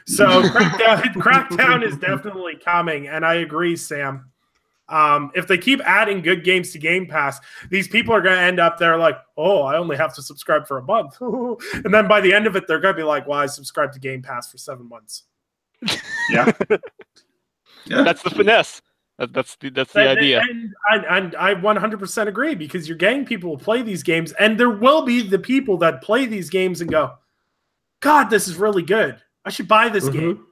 So Crackdown is definitely coming, and I agree, Sam. If they keep adding good games to Game Pass, these people are going to end up there like, oh, I only have to subscribe for a month. And then by the end of it, they're going to be like, well, I subscribed to Game Pass for 7 months. Yeah. That's the finesse. That's the idea. And I 100% agree, because you're getting people to play these games, and there will be the people that play these games and go, God, this is really good. I should buy this game.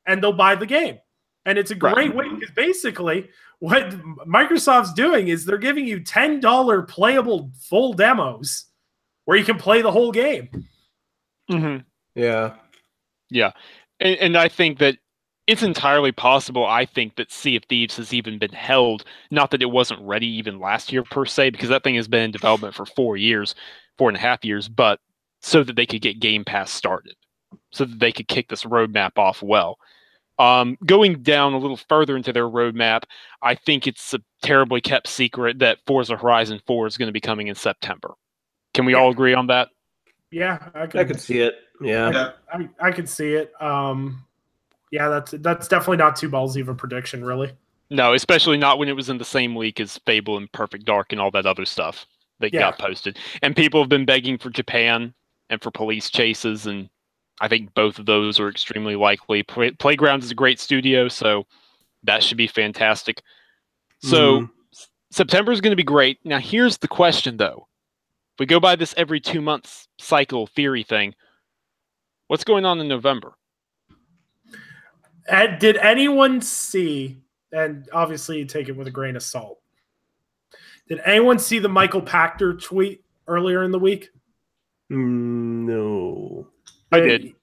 And they'll buy the game. And it's a great way, because basically what Microsoft's doing is they're giving you $10 playable full demos where you can play the whole game. Mm-hmm. Yeah. Yeah. And I think that it's entirely possible, I think, that Sea of Thieves has even been held, not that it wasn't ready even last year per se, because that thing has been in development for 4.5 years, but so that they could get Game Pass started, so that they could kick this roadmap off well. Going down a little further into their roadmap, I think it's a terribly kept secret that Forza Horizon 4 is going to be coming in September. Can we all agree on that? Yeah, I could see it. Yeah. I could see it. Yeah, that's definitely not too ballsy of a prediction, really. No, especially not when it was in the same week as Fable and Perfect Dark and all that other stuff that got posted. And people have been begging for Japan and for police chases, and I think both of those are extremely likely. Playground is a great studio, so that should be fantastic. So September is going to be great. Now, here's the question, though. If we go by this every 2 months cycle theory thing, what's going on in November? And did anyone see, and obviously you take it with a grain of salt, did anyone see the Michael Pachter tweet earlier in the week? No. I did.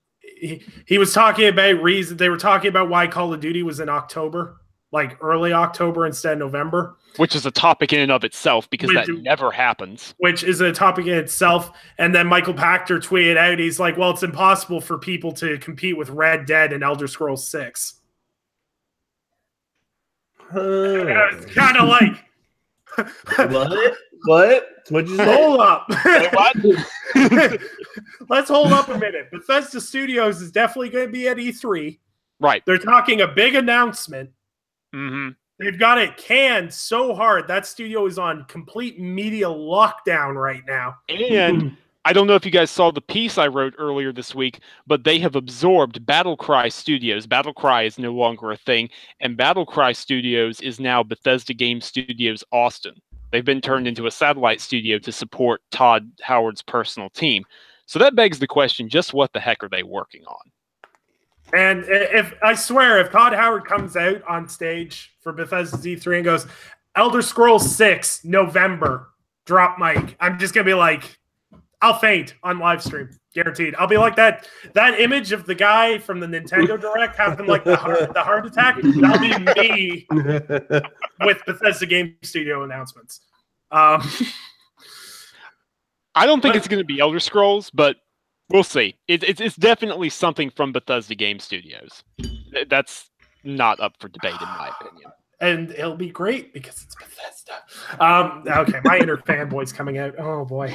He was talking about reason. They were talking about why Call of Duty was in October, like early October instead of November. Which is a topic in and of itself, because that never happens. Which is a topic in itself. And then Michael Pachter tweeted out, he's like, well, it's impossible for people to compete with Red Dead and Elder Scrolls 6. It's kind of like... What? What'd you say? Hold up. What? Let's hold up a minute. Bethesda Studios is definitely going to be at E3. Right. They're talking a big announcement. Mm-hmm. They've got it canned so hard. That studio is on complete media lockdown right now. And I don't know if you guys saw the piece I wrote earlier this week, but they have absorbed Battlecry Studios. Battlecry is no longer a thing, and Battlecry Studios is now Bethesda Game Studios Austin. They've been turned into a satellite studio to support Todd Howard's personal team. So that begs the question, just what the heck are they working on? And if I swear, if Todd Howard comes out on stage for Bethesda's E3 and goes, Elder Scrolls 6, November, drop mic, I'm just going to be like, I'll faint on live stream. Guaranteed. I'll be like that image of the guy from the Nintendo Direct having like the heart attack. That'll be me with Bethesda Game Studio announcements. I don't think it's going to be Elder Scrolls, but we'll see. It's definitely something from Bethesda Game Studios. That's not up for debate, in my opinion. And it'll be great because it's Bethesda. Okay, my inner fanboy's coming out. Oh, boy.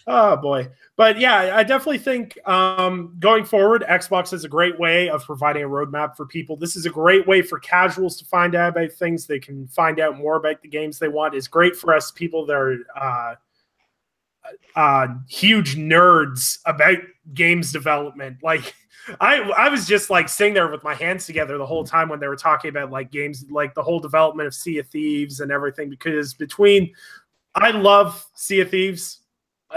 Oh, boy. But, yeah, I definitely think going forward, Xbox is a great way of providing a roadmap for people. This is a great way for casuals to find out about things. They can find out more about the games they want. It's great for us people that are huge nerds about games development. Like, I was just like sitting there with my hands together the whole time when they were talking about like games, like the whole development of Sea of Thieves and everything, because I love Sea of Thieves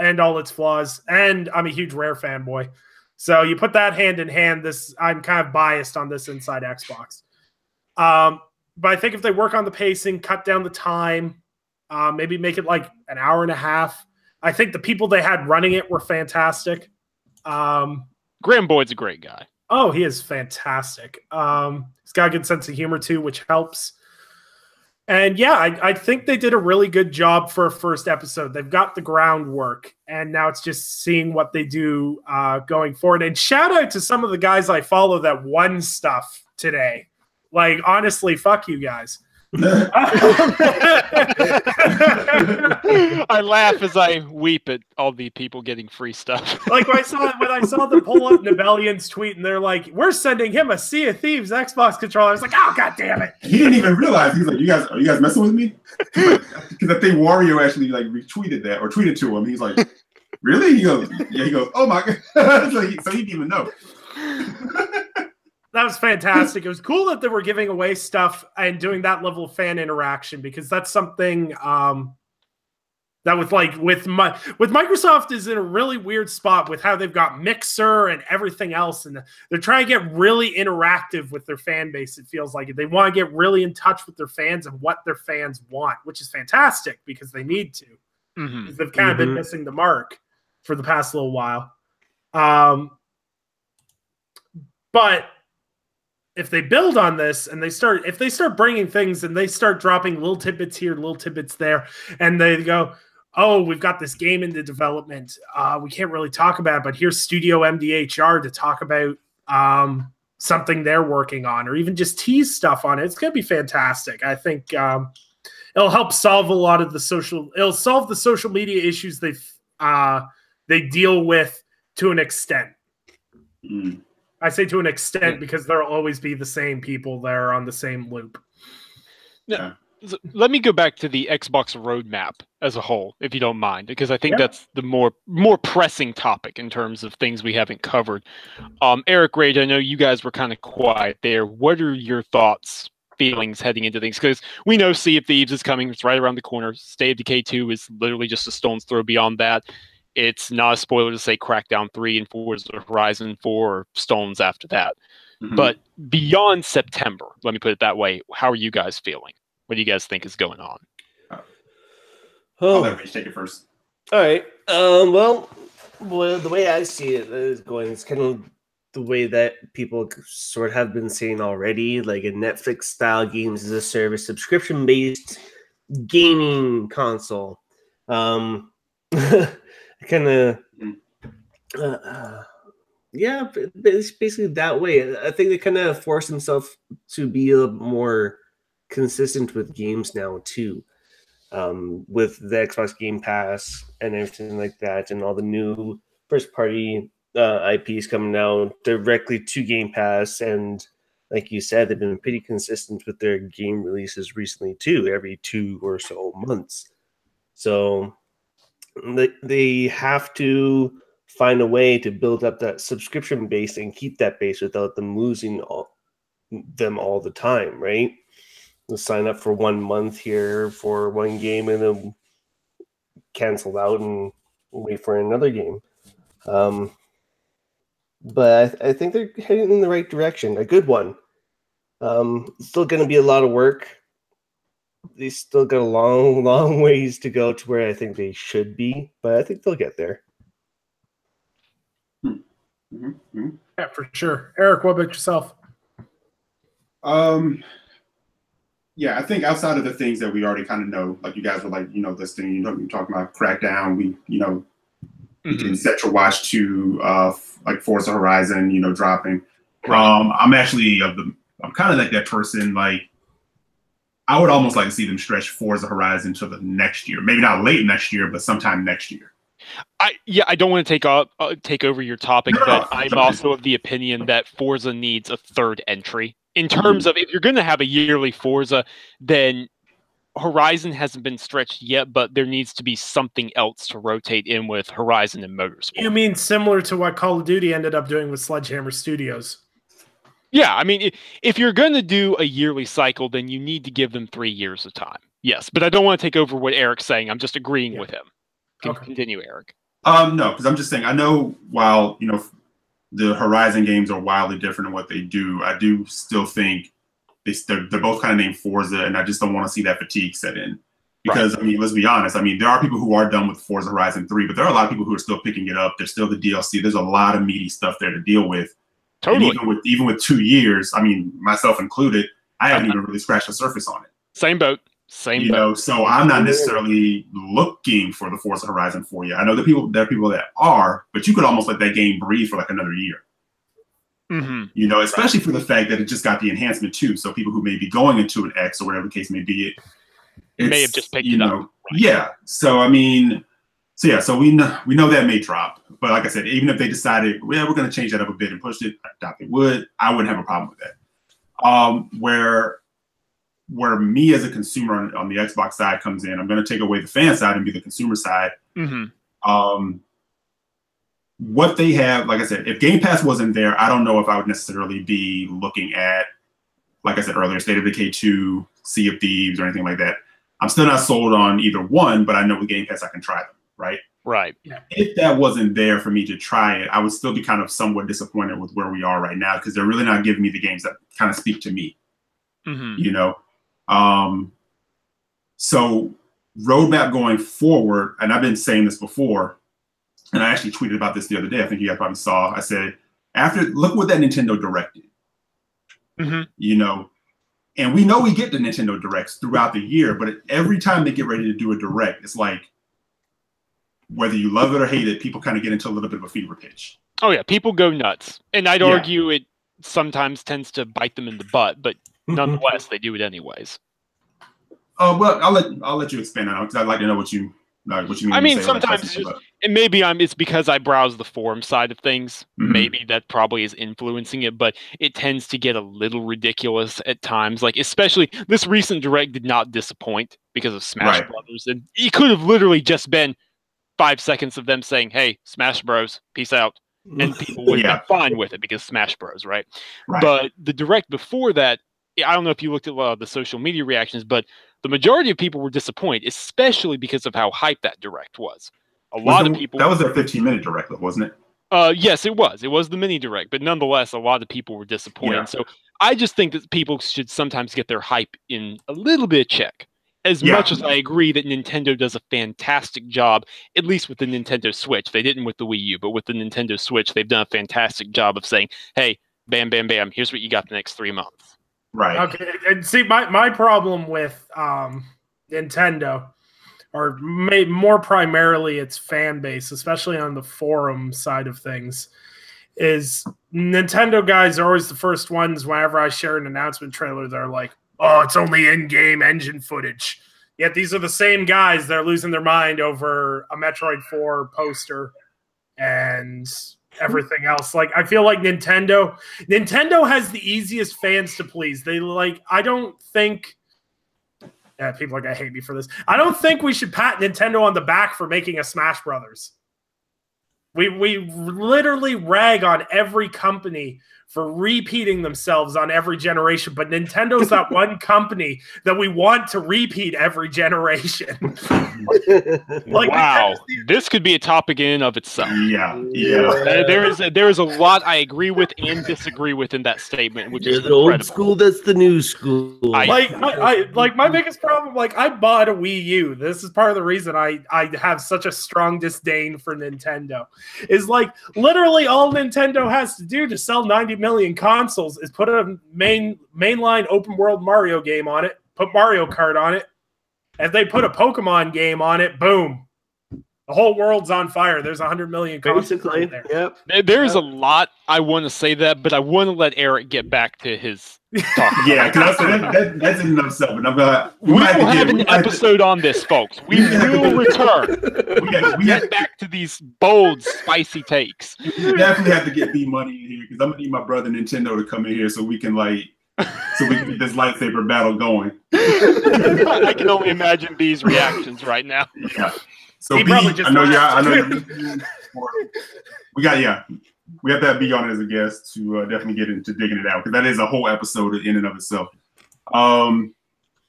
and all its flaws, and I'm a huge Rare fanboy. So you put that hand in hand, I'm kind of biased on this inside Xbox. But I think if they work on the pacing, cut down the time, maybe make it like an hour and a half. I think the people they had running it were fantastic. Graham Boyd's a great guy. Oh, he is fantastic. He's got a good sense of humor too, which helps. And yeah, I think they did a really good job for a first episode. They've got the groundwork, and now it's just seeing what they do going forward. And shout out to some of the guys I follow that won stuff today. Like, honestly, fuck you guys. I laugh as I weep at all the people getting free stuff. Like when I saw the pull up Nebellions tweet, and they're like, "We're sending him a Sea of Thieves Xbox controller." I was like, "Oh, god damn it!" He didn't even realize. He's like, "Are you guys messing with me?" Because I think Wario actually like retweeted that or tweeted to him. He's like, "Really?" He goes, "Yeah." He goes, "Oh my god!" so he didn't even know. That was fantastic. It was cool that they were giving away stuff and doing that level of fan interaction, because that's something that with Microsoft is in a really weird spot with how they've got Mixer and everything else, and they're trying to get really interactive with their fan base. It feels like they want to get really in touch with their fans and what their fans want, which is fantastic because they need to. Mm-hmm. They've kind of been missing the mark for the past little while. But if they build on this and if they start bringing things and they start dropping little tidbits here, little tidbits there, and they go, oh, we've got this game into development. We can't really talk about it, but here's Studio MDHR to talk about something they're working on, or even just tease stuff on it. It's going to be fantastic. I think it'll help solve a lot of it'll solve the social media issues they deal with to an extent. Mm. I say to an extent because there'll always be the same people that are on the same loop. Now, let me go back to the Xbox roadmap as a whole, if you don't mind, because I think that's the more pressing topic in terms of things we haven't covered. Eric, Rage, I know you guys were kind of quiet there. What are your thoughts, feelings heading into things? Because we know Sea of Thieves is coming. It's right around the corner. State of Decay 2 is literally just a stone's throw beyond that. It's not a spoiler to say Crackdown 3 and Forza Horizon 4 are stones after that. Mm-hmm. But beyond September, let me put it that way, how are you guys feeling? What do you guys think is going on? I'll let Rich take it first. All right. Well, the way I see it is going, it's kind of the way that people sort of have been saying already, like a Netflix-style games as a service, subscription-based gaming console. Kind of, yeah, it's basically that way. I think they kind of force themselves to be a little more consistent with games now too, with the Xbox Game Pass and everything like that, and all the new first-party IPs coming out directly to Game Pass. And like you said, they've been pretty consistent with their game releases recently too, every 2 or so months. So they have to find a way to build up that subscription base and keep that base without them losing them all the time, right? They'll sign up for 1 month here for one game and then cancel out and wait for another game. But I think they're heading in the right direction, a good one. Still going to be a lot of work. They still got a long, long ways to go to where I think they should be, but I think they'll get there. Yeah, for sure. Eric, what about yourself? Yeah, I think outside of the things that we already kind of know, like you guys were like, listing, you're talking about Crackdown, you can set your watch to like Forza Horizon, dropping. Right. I'm kind of like that person, like, I would almost like to see them stretch Forza Horizon to the next year. Maybe not late next year, but sometime next year. I don't want to take over your topic, but I'm also of the opinion that Forza needs a third entry. In terms of, if you're going to have a yearly Forza, then Horizon hasn't been stretched yet, but there needs to be something else to rotate in with Horizon and Motorsport. You mean similar to what Call of Duty ended up doing with Sledgehammer Studios? Yeah, I mean, if you're going to do a yearly cycle, then you need to give them 3 years of time. Yes, but I don't want to take over what Eric's saying. I'm just agreeing with him. Continue, Eric. No, because I'm just saying, I know while, the Horizon games are wildly different in what they do, I do still think they're both kind of named Forza, and I just don't want to see that fatigue set in. Because, right. I mean, let's be honest. I mean, there are people who are done with Forza Horizon 3, but there are a lot of people who are still picking it up. There's still the DLC. There's a lot of meaty stuff there to deal with. Totally. And even with 2 years, I mean, myself included, I haven't even really scratched the surface on it. Same boat. Same boat. So I'm not necessarily looking for the Forza Horizon 4 yet. I know there are people that are, but you could almost let that game breathe for like another year. Mm-hmm. Especially for the fact that it just got the enhancement too. So people who may be going into an X or whatever the case may be, it may have just picked it up. Right. Yeah. So I mean, so we know that may drop. But like I said, even if they decided, well, we're going to change that up a bit and push it, I doubt they would. I wouldn't have a problem with that. Where me as a consumer on the Xbox side comes in, I'm going to take away the fan side and be the consumer side. Mm-hmm. What they have, like I said, if Game Pass wasn't there, I don't know if I would necessarily be looking at, like I said earlier, State of Decay 2, Sea of Thieves, or anything like that. I'm still not sold on either one, but I know with Game Pass I can try them, right? Right. If that wasn't there for me to try it, I would still be kind of somewhat disappointed with where we are right now because they're really not giving me the games that kind of speak to me. Mm-hmm. So roadmap going forward, and I've been saying this before, and I actually tweeted about this the other day. I think you guys probably saw. I said, look what that Nintendo Direct did. You know, and we know we get the Nintendo Directs throughout the year, but every time they get ready to do a Direct, it's like, whether you love it or hate it, people kind of get into a little bit of a fever pitch. Oh yeah, people go nuts, and I'd argue it sometimes tends to bite them in the butt, but nonetheless, they do it anyways. Well, I'll let you expand on it because I'd like to know what you mean. I mean, sometimes and maybe it's because I browse the forum side of things. Maybe that probably is influencing it, but it tends to get a little ridiculous at times. Like, especially this recent Direct did not disappoint because of Smash Brothers, and it could have literally just been 5 seconds of them saying, "Hey, Smash Bros, peace out," and people would have been fine with it because Smash Bros, right? But the Direct before that, I don't know if you looked at the social media reactions, but the majority of people were disappointed, especially because of how hyped that Direct was. A lot of people. That was their 15-minute Direct, wasn't it? Yes, it was. It was the mini Direct, but nonetheless, a lot of people were disappointed. Yeah. So I just think that people should sometimes get their hype in a little bit of check. As much as I agree that Nintendo does a fantastic job, at least with the Nintendo Switch. They didn't with the Wii U, but with the Nintendo Switch, they've done a fantastic job of saying, "Hey, bam, bam, bam, here's what you got the next 3 months." Right. Okay. And see, my problem with Nintendo, or more primarily its fan base, especially on the forum side of things, is Nintendo guys are always the first ones whenever I share an announcement trailer, they're like, "Oh, it's only in-game engine footage." Yet these are the same guys that are losing their mind over a Metroid 4 poster and everything else. Like, I feel like Nintendo has the easiest fans to please. They I don't think people are gonna hate me for this. I don't think we should pat Nintendo on the back for making a Smash Brothers. We literally rag on every company for repeating themselves on every generation, but Nintendo's that one company that we want to repeat every generation. Wow, this could be a topic in and of itself. Yeah. There is a lot I agree with and disagree with in that statement, which is the old school. That's the new school. My biggest problem. I bought a Wii U. This is part of the reason I have such a strong disdain for Nintendo. Is literally all Nintendo has to do to sell 90 million consoles is put a mainline open world Mario game on it, put Mario Kart on it. If they put a Pokemon game on it, boom, the whole world's on fire. There's 100 million consoles out there. Yep. There's a lot I want to say that, but I want to let Eric get back to his talk. Yeah, because that's enough stuff. And we will have an episode on this, folks. We will return. We get back to these bold, spicy takes. We definitely have to get B Money in here because I'm gonna need my brother Nintendo to come in here so we can get this lightsaber battle going. I can only imagine B's reactions right now. Yeah. So B, I know we have to have B on as a guest to definitely get into digging it out because that is a whole episode in and of itself.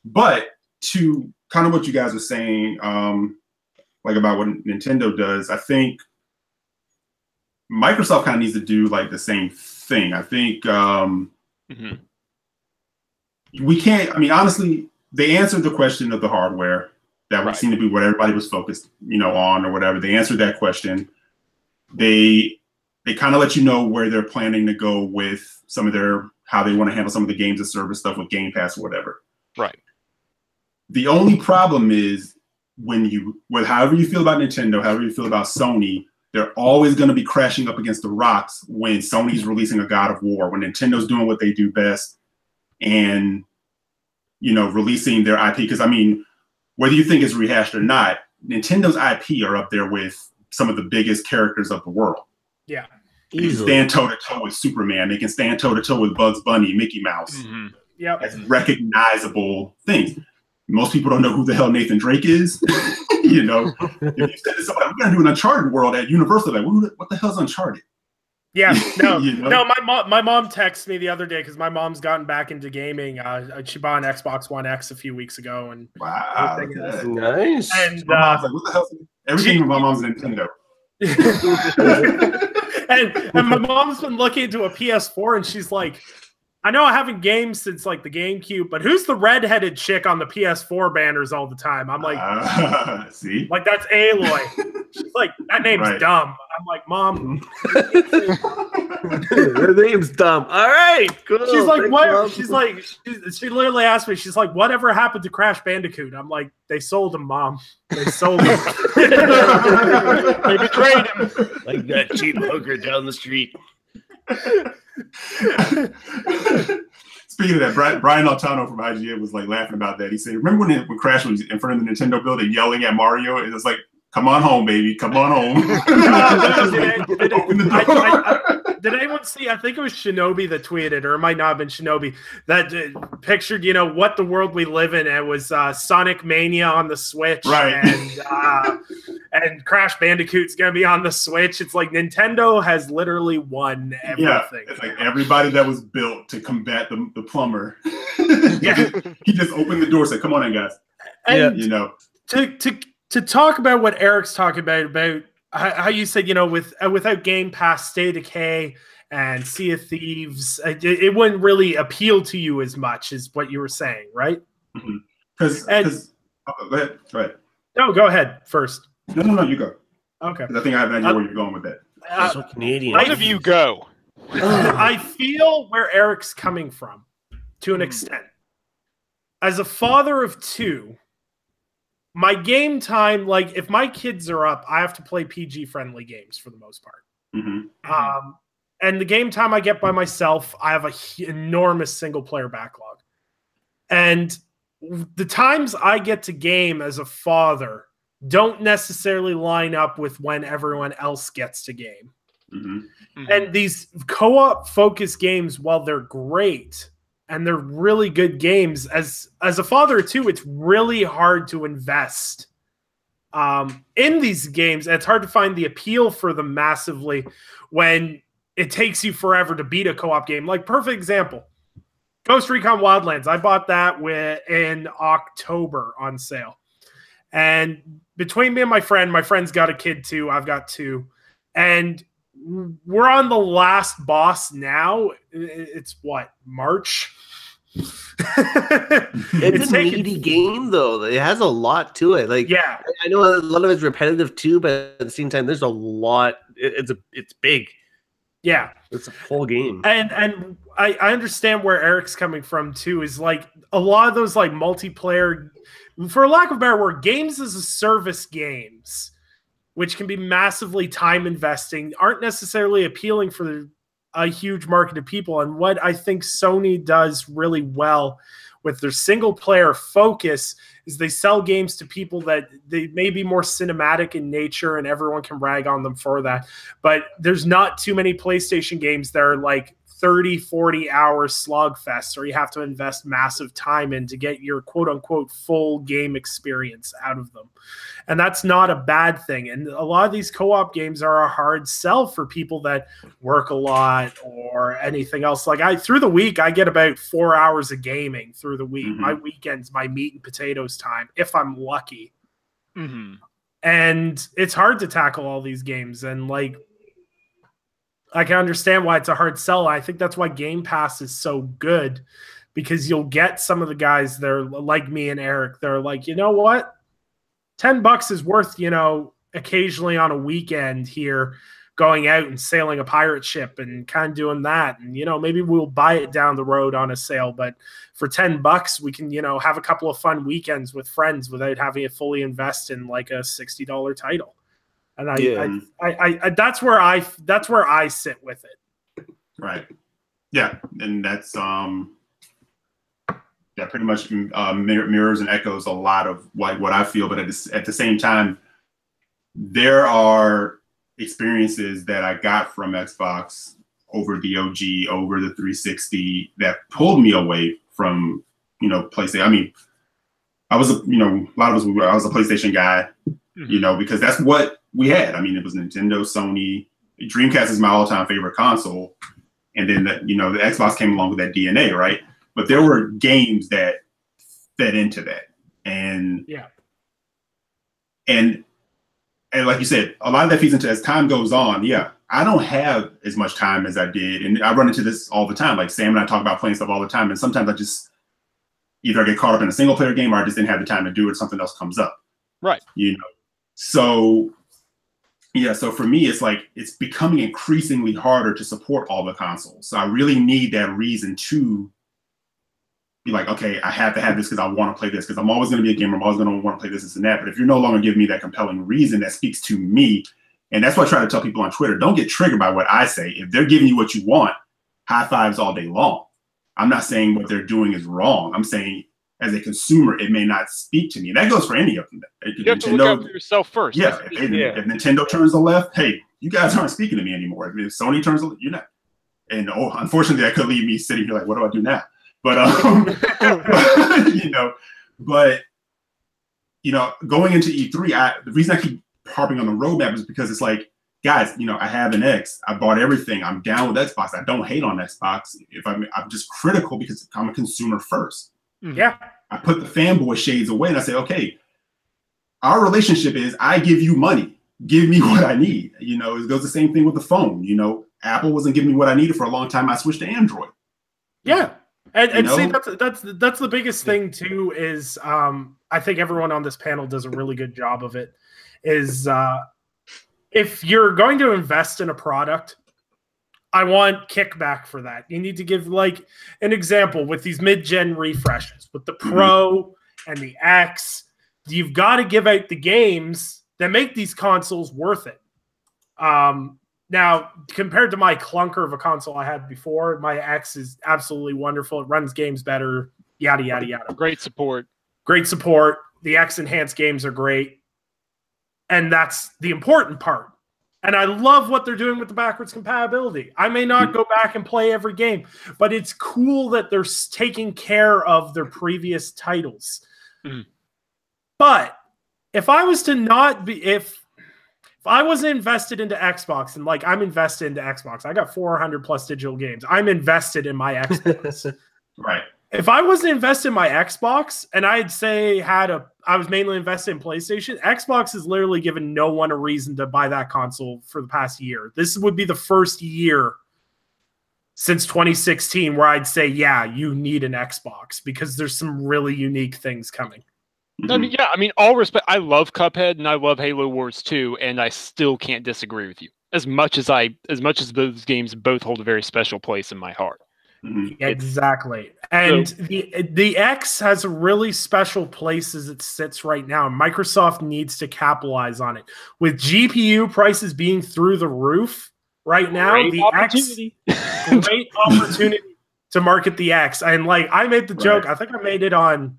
But to kind of what you guys are saying, about what Nintendo does, I think Microsoft kind of needs to do the same thing. I think we can't. I mean, honestly, they answered the question of the hardware. That would seem to be what everybody was focused, on or whatever. They answered that question. They kind of let you know where they're planning to go with some of how they want to handle some of the games and service stuff with Game Pass or whatever. Right. The only problem is however you feel about Nintendo, however you feel about Sony, they're always going to be crashing up against the rocks when Sony's releasing a God of War, when Nintendo's doing what they do best and, releasing their IP. Because, I mean, whether you think it's rehashed or not, Nintendo's IP are up there with some of the biggest characters of the world. Yeah. They can stand toe-to-toe with Superman. They can stand toe-to-toe with Bugs Bunny, Mickey Mouse. Mm-hmm. Yep. As recognizable things. Most people don't know who the hell Nathan Drake is. If you said to somebody, we're going to do an Uncharted world at Universal, what the hell's Uncharted? Yeah, no, no. My mom texted me the other day because my mom's gotten back into gaming. She bought an Xbox One X a few weeks ago, and wow, nice. And my mom's what the hell? Everything from my mom's Nintendo. and my mom's been looking into a PS4, and she's like, I know I haven't gamed since like the GameCube, but who's the redheaded chick on the PS4 banners all the time? I'm like, see, like that's Aloy. She's like, that name's dumb. I'm like, Mom. Her name's dumb. All right, cool. She's like, Thanks, what? Mom. She's like, she literally asked me, she's like, whatever happened to Crash Bandicoot? I'm like, they sold him, Mom. They sold him. They betrayed him. Like that cheap hooker down the street. Speaking of that, Brian Altano from IGN was like laughing about that. He said, "Remember when Crash was in front of the Nintendo building yelling at Mario? And it's like, come on home, baby, come on home." Did anyone see? I think it was Shinobi that tweeted, or it might not have been Shinobi, that pictured, what the world we live in. It was Sonic Mania on the Switch, right? And Crash Bandicoot's gonna be on the Switch. It's like Nintendo has literally won everything. Yeah, it's like everybody that was built to combat the plumber. Yeah, he just opened the door, said, "Come on in, guys." And to talk about what Eric's talking about how you said, without Game Pass, Stay Decay and Sea of Thieves, it wouldn't really appeal to you as much as what you were saying, right? Because go ahead. No, go ahead first. No, you go. Okay. I think I have an idea where you're going with that. So Canadian. One of you go. I feel where Eric's coming from to an extent. As a father of two, my game time, like if my kids are up, I have to play PG-friendly games for the most part. And the game time I get by myself, I have an enormous single-player backlog. And the times I get to game as a father don't necessarily line up with when everyone else gets to game. And these co-op focused games, while they're great and they're really good games, as a father too, it's really hard to invest in these games. And it's hard to find the appeal for them massively when it takes you forever to beat a co-op game. Like, perfect example, Ghost Recon Wildlands. I bought that in October on sale. And between me and my friend's got a kid too. I've got two. And we're on the last boss now. It's what, March? It's a meaty game, though. It has a lot to it. Like, yeah, I know a lot of it's repetitive too, but at the same time, there's a lot. It's big. Yeah, it's a full game. And I understand where Eric's coming from too. Is like a lot of those like multiplayer, for lack of a better word, games as a service games, which can be massively time investing, aren't necessarily appealing for a huge market of people. And what I think Sony does really well with their single player focus is they sell games to people that they may be more cinematic in nature, and everyone can rag on them for that. But there's not too many PlayStation games that are like 30, 40 hour slogfests, or you have to invest massive time in to get your quote unquote full game experience out of them. And that's not a bad thing. And a lot of these co-op games are a hard sell for people that work a lot or anything else. Like through the week, I get about 4 hours of gaming through the week. My weekend's my meat and potatoes time, if I'm lucky. And it's hard to tackle all these games. And like, I can understand why it's a hard sell. I think that's why Game Pass is so good, because you'll get some of the guys that are like me and Eric. They're like, you know what? $10 is worth, occasionally on a weekend here, going out and sailing a pirate ship and kind of doing that. And, maybe we'll buy it down the road on a sale, but for $10, we can, have a couple of fun weekends with friends without having to fully invest in like a $60 title. And I that's where I sit with it. Right. Yeah. And that's, that pretty much mirrors and echoes a lot of what I feel. But at the same time, there are experiences that I got from Xbox over the OG, over the 360, that pulled me away from, PlayStation. I mean, I was a PlayStation guy, because that's what we had. I mean, it was Nintendo, Sony. Dreamcast is my all-time favorite console. And then, the Xbox came along with that DNA, right? But there were games that fed into that. And and like you said, a lot of that feeds into as time goes on. Yeah, I don't have as much time as I did, and I run into this all the time. Like Sam and I talk about playing stuff all the time, and sometimes I just either I get caught up in a single player game or I just didn't have the time to do it. Something else comes up, Right. you know. So yeah, so for me, it's like it's becoming increasingly harder to support all the consoles. So I really need that reason to be like, okay, I have to have this because I want to play this because I'm always going to be a gamer. I'm always going to want to play this and that. But if you're no longer giving me that compelling reason that speaks to me, and that's what I try to tell people on Twitter, don't get triggered by what I say. If they're giving you what you want, high fives all day long. I'm not saying what they're doing is wrong. I'm saying as a consumer, it may not speak to me. And that goes for any of them. You have to look out for yourself first. Yeah, if Nintendo turns to the left, hey, you guys aren't speaking to me anymore. If Sony turns to the left, you're not. And unfortunately, that could leave me sitting here like, what do I do now? But going into E3, the reason I keep harping on the roadmap is because it's like, guys, I have an X. I bought everything. I'm down with Xbox. I don't hate on Xbox. I'm just critical because I'm a consumer first. Yeah. I put the fanboy shades away and I say, okay, our relationship is I give you money. Give me what I need. It goes the same thing with the phone. Apple wasn't giving me what I needed for a long time. I switched to Android. Yeah. And see, that's the biggest thing too, is I think everyone on this panel does a really good job of it, is if you're going to invest in a product, I want kickback for that. You need to give, like, an example with these mid-gen refreshes, with the Pro and the X. You've got to give out the games that make these consoles worth it. Now, compared to my clunker of a console I had before, my X is absolutely wonderful. It runs games better, yada, yada, yada. Great support. Great support. The X enhanced games are great. And that's the important part. And I love what they're doing with the backwards compatibility. I may not go back and play every game, but it's cool that they're taking care of their previous titles. But if I was to not be, if I wasn't invested into Xbox, and like I'm invested into Xbox, I got 400 plus digital games. I'm invested in my Xbox. Right. If I wasn't invested in my Xbox, and I'd say I was mainly invested in PlayStation, Xbox has literally given no one a reason to buy that console for the past year. This would be the first year since 2016 where I'd say, yeah, you need an Xbox because there's some really unique things coming. I mean, all respect. I love Cuphead and I love Halo Wars 2, and I still can't disagree with you. As much as those games both hold a very special place in my heart. Exactly. And the X has a really special place as it sits right now. Microsoft needs to capitalize on it. With GPU prices being through the roof right now, great opportunity to market the X. And like I made the joke, I think I made it on,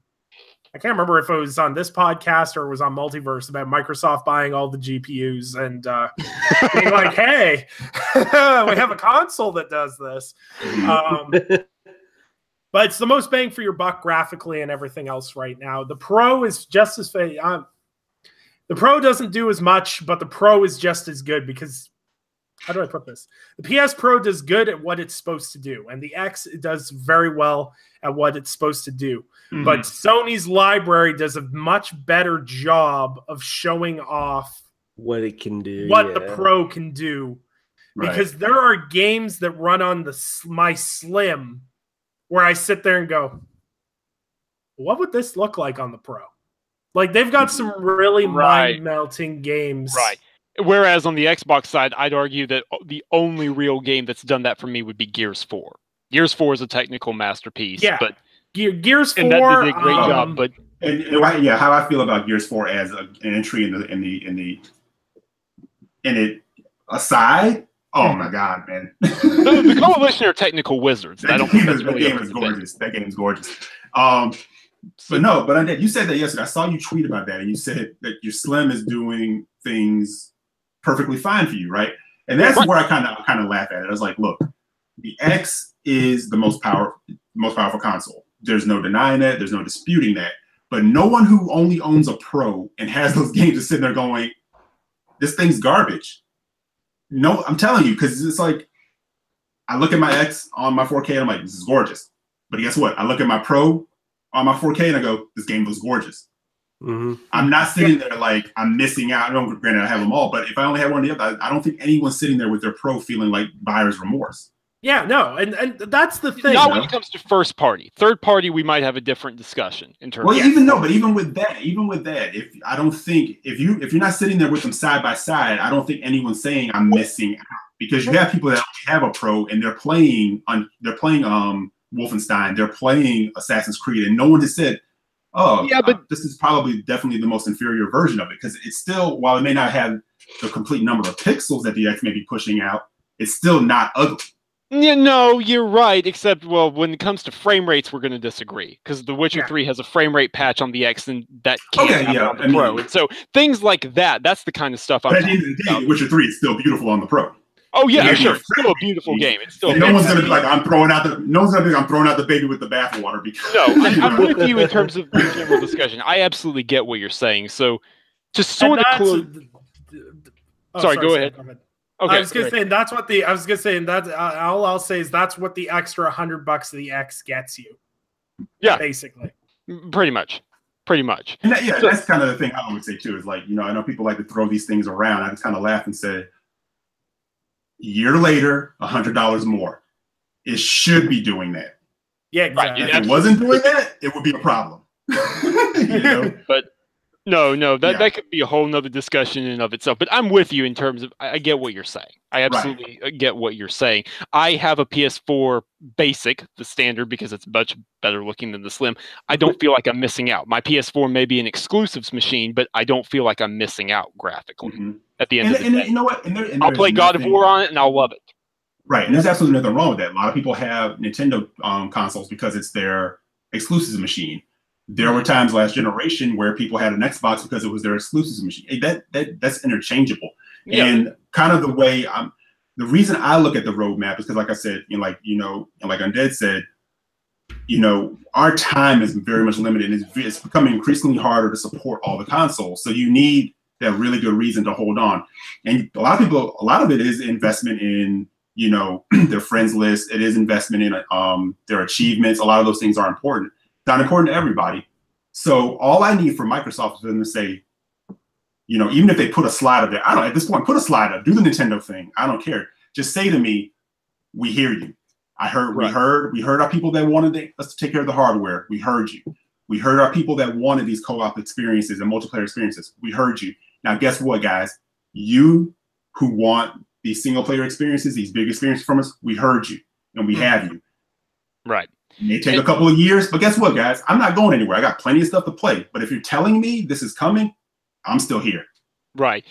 I can't remember if it was on this podcast or it was on Multiverse, about Microsoft buying all the GPUs and being like, hey, we have a console that does this. But it's the most bang for your buck graphically and everything else right now. The Pro is just as the Pro doesn't do as much, but the Pro is just as good because, how do I put this? The PS Pro does good at what it's supposed to do, and the X does very well at what it's supposed to do. But Sony's library does a much better job of showing off what it can do, what the Pro can do, because there are games that run on my Slim where I sit there and go, what would this look like on the Pro? Like, they've got some really mind-melting games. Right. Whereas on the Xbox side, I'd argue that the only real game that's done that for me would be Gears 4. Gears 4 is a technical masterpiece. Yeah. But Gears 4, and that did a great job. But how I feel about Gears 4 as an entry in it aside. Oh my God, man! the Coalition are technical wizards. That game is gorgeous. That game is gorgeous. But you said that yesterday. I saw you tweet about that, and you said that your Slim is doing things perfectly fine for you, right? And that's where I kind of laugh at it. I was like, look, the X is the most powerful console. There's no denying that. There's no disputing that. But no one who only owns a Pro and has those games is sitting there going, this thing's garbage. No, I'm telling you, because it's like, I look at my X on my 4K and I'm like, this is gorgeous. But guess what? I look at my Pro on my 4K and I go, this game looks gorgeous. I'm not sitting there like I'm missing out. No, granted, I have them all, but if I only have one of the other, I don't think anyone's sitting there with their Pro feeling like buyer's remorse. Yeah, no, and that's the thing. Not when it comes to first party. Third party, we might have a different discussion in terms. Well, even with that, if I don't think if you're not sitting there with them side by side, I don't think anyone's saying I'm missing out, because you have people that have a Pro and they're playing Wolfenstein, they're playing Assassin's Creed, and no one has said, "Oh, yeah, but this is probably definitely the most inferior version of it," because it's still, while it may not have the complete number of pixels that the X may be pushing out, it's still not ugly. Yeah, no, you're right. Except, well, when it comes to frame rates, we're going to disagree, because The Witcher 3 has a frame rate patch on the X, and that can't happen on the Pro. And so things like that—that's the kind of stuff I'm. But at the end of the day, The Witcher 3 is still beautiful on the Pro. Oh yeah, sure. It's still a beautiful game. It's still. No one's gonna be like, I'm throwing out the baby with the bathwater. Because no, I'm with you in terms of the general discussion. I absolutely get what you're saying. So, to sort of close. Sorry, go ahead. Okay, I was gonna say that's what the all I'll say is that's what the extra $100 of the X gets you. Yeah, basically. Pretty much. And that's kind of the thing I would say too. Is like, I know people like to throw these things around. I just kind of laugh and say, a year later, $100 more. It should be doing that. Yeah, exactly. If it wasn't doing that, it would be a problem. But no, that could be a whole nother discussion in and of itself. But I'm with you in terms of, I get what you're saying. I absolutely get what you're saying. I have a PS4 Basic, the standard, because it's much better looking than the Slim. I don't feel like I'm missing out. My PS4 may be an exclusives machine, but I don't feel like I'm missing out graphically. At the end of the day, you know what? I'll play God of War on it, and I'll love it. Right, and there's absolutely nothing wrong with that. A lot of people have Nintendo consoles because it's their exclusives machine. There were times last generation where people had an Xbox because it was their exclusives machine. That's interchangeable. Yeah. And kind of the way the reason I look at the roadmap is because, like I said, and like Undead said, our time is very much limited, and it's becoming increasingly harder to support all the consoles. So you need that really good reason to hold on. And a lot of it is investment in, their friends list. It is investment in their achievements. A lot of those things are important. It's not important to everybody. So all I need for Microsoft is for them to say, even if they put a slide up there, at this point, put a slide up, do the Nintendo thing. I don't care. Just say to me, we hear you. We heard our people that wanted us to take care of the hardware. We heard you. We heard our people that wanted these co-op experiences and multiplayer experiences. We heard you. Now, guess what, guys? You who want these single player experiences, these big experiences from us, we heard you and we have you. Right. It may take a couple of years, but guess what, guys? I'm not going anywhere. I got plenty of stuff to play. But if you're telling me this is coming, I'm still here. Right.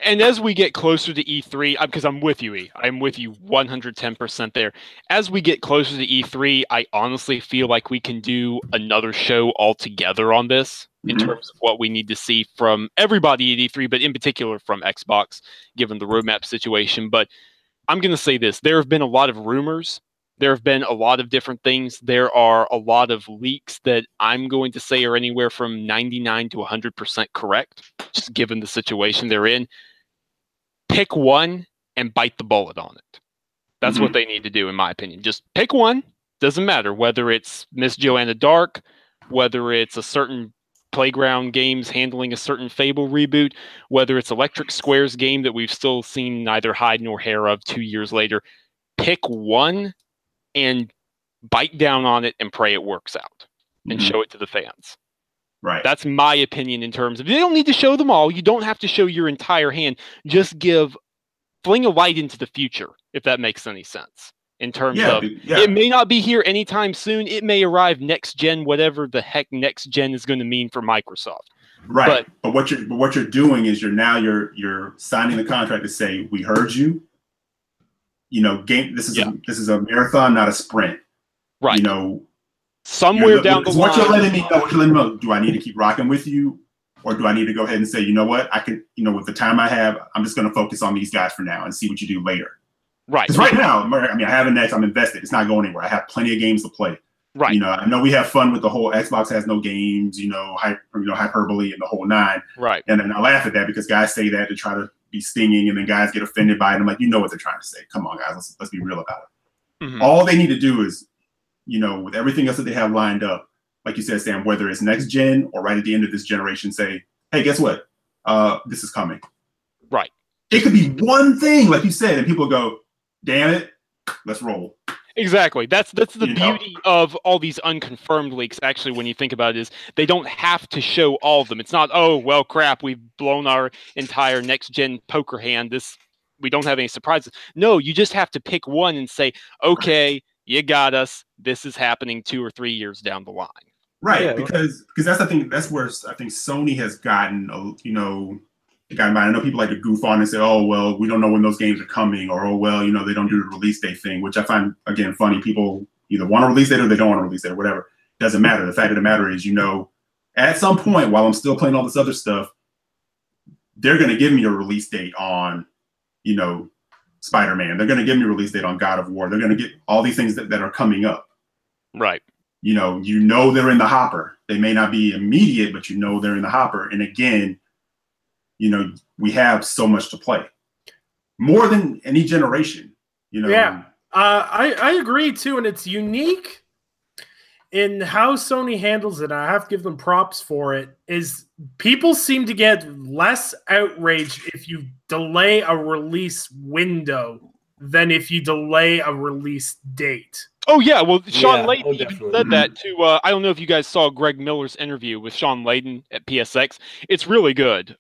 And as we get closer to E3, because I'm with you, E. I'm with you 110% there. As we get closer to E3, I honestly feel like we can do another show altogether on this in terms of what we need to see from everybody at E3, but in particular from Xbox, given the roadmap situation. But I'm going to say this. There have been a lot of rumors. There have been a lot of different things. There are a lot of leaks that I'm going to say are anywhere from 99 to 100% correct, just given the situation they're in. Pick one and bite the bullet on it. That's what they need to do, in my opinion. Just pick one. Doesn't matter whether it's Miss Joanna Dark, whether it's a certain Playground Games handling a certain Fable reboot, whether it's Electric Square's game that we've still seen neither hide nor hair of 2 years later. Pick one and bite down on it and pray it works out and show it to the fans. Right. That's my opinion in terms of, you don't need to show them all. You don't have to show your entire hand. Just fling a light into the future, if that makes any sense. In terms of, it may not be here anytime soon. It may arrive next gen, whatever the heck next gen is going to mean for Microsoft. Right. But what you're doing is you're signing the contract to say, we heard you. This is a marathon, not a sprint. Right. Somewhere down the line. What you're letting me know, do I need to keep rocking with you? Or do I need to go ahead and say, you know what, I can, with the time I have, I'm just going to focus on these guys for now and see what you do later. Right. Because right now, I have a Next, I'm invested. It's not going anywhere. I have plenty of games to play. Right. I know we have fun with the whole Xbox has no games, hyperbole and the whole nine. Right. And then I laugh at that because guys say that to try to be stinging, and then guys get offended by it. I'm like, what they're trying to say. Come on, guys, let's be real about it. All they need to do is, with everything else that they have lined up, like you said, Sam, whether it's next gen or right at the end of this generation, say, hey, guess what? This is coming. Right. It could be one thing, like you said, and people go, damn it, let's roll. Exactly. That's the beauty of all these unconfirmed leaks, actually, when you think about it, is they don't have to show all of them. It's not, oh, well, crap, we've blown our entire next-gen poker hand. We don't have any surprises. No, you just have to pick one and say, okay, you got us. This is happening 2 or 3 years down the line. Right, yeah, because that's the thing. That's where I think Sony has gotten, gotten by. I know people like to goof on and say, "Oh, well, we don't know when those games are coming," or "Oh, well, they don't do the release date thing," which I find again funny. People either want to release date or they don't want to release date or whatever. Doesn't matter. The fact of the matter is, at some point while I'm still playing all this other stuff, they're going to give me a release date on, Spider-Man. They're going to give me a release date on God of War. They're going to get all these things that are coming up. Right. They're in the hopper. They may not be immediate, but they're in the hopper. And again, we have so much to play, more than any generation. Yeah, I agree too, and it's unique in how Sony handles it. I have to give them props for it. Is people seem to get less outraged if you delay a release window than if you delay a release date. Oh, yeah. Well, Sean Layden even said that to, I don't know if you guys saw Greg Miller's interview with Sean Layden at PSX. It's really good.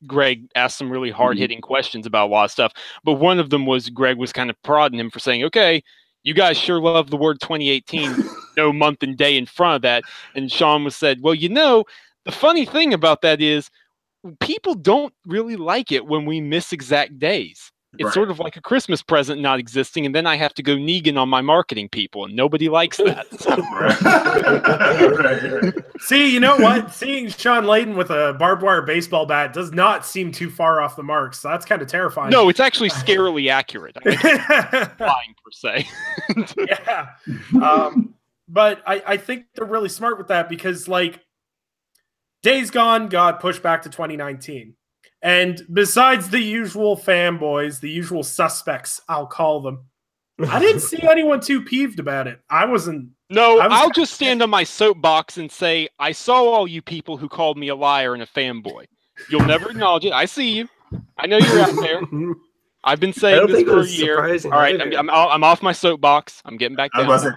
Greg asked some really hard-hitting questions about a lot of stuff. But one of them was Greg was kind of prodding him for saying, okay, you guys sure love the word 2018, no month and day in front of that. And Sean said, well, the funny thing about that is people don't really like it when we miss exact days. It's sort of like a Christmas present not existing, and then I have to go Negan on my marketing people, and nobody likes that. See, you know what? Seeing Sean Layden with a barbed wire baseball bat does not seem too far off the mark, so that's kind of terrifying. No, it's actually scarily accurate. I mean, it's lying, per se. Yeah. But I think they're really smart with that because, Days Gone got pushed back to 2019. And besides the usual fanboys, the usual suspects, I'll call them, I didn't see anyone too peeved about it. I'll just stand on my soapbox and say, I saw all you people who called me a liar and a fanboy. You'll never acknowledge it. I see you. I know you're out there. I've been saying this for a year. All right, I'm off my soapbox. I'm getting back down. No. See,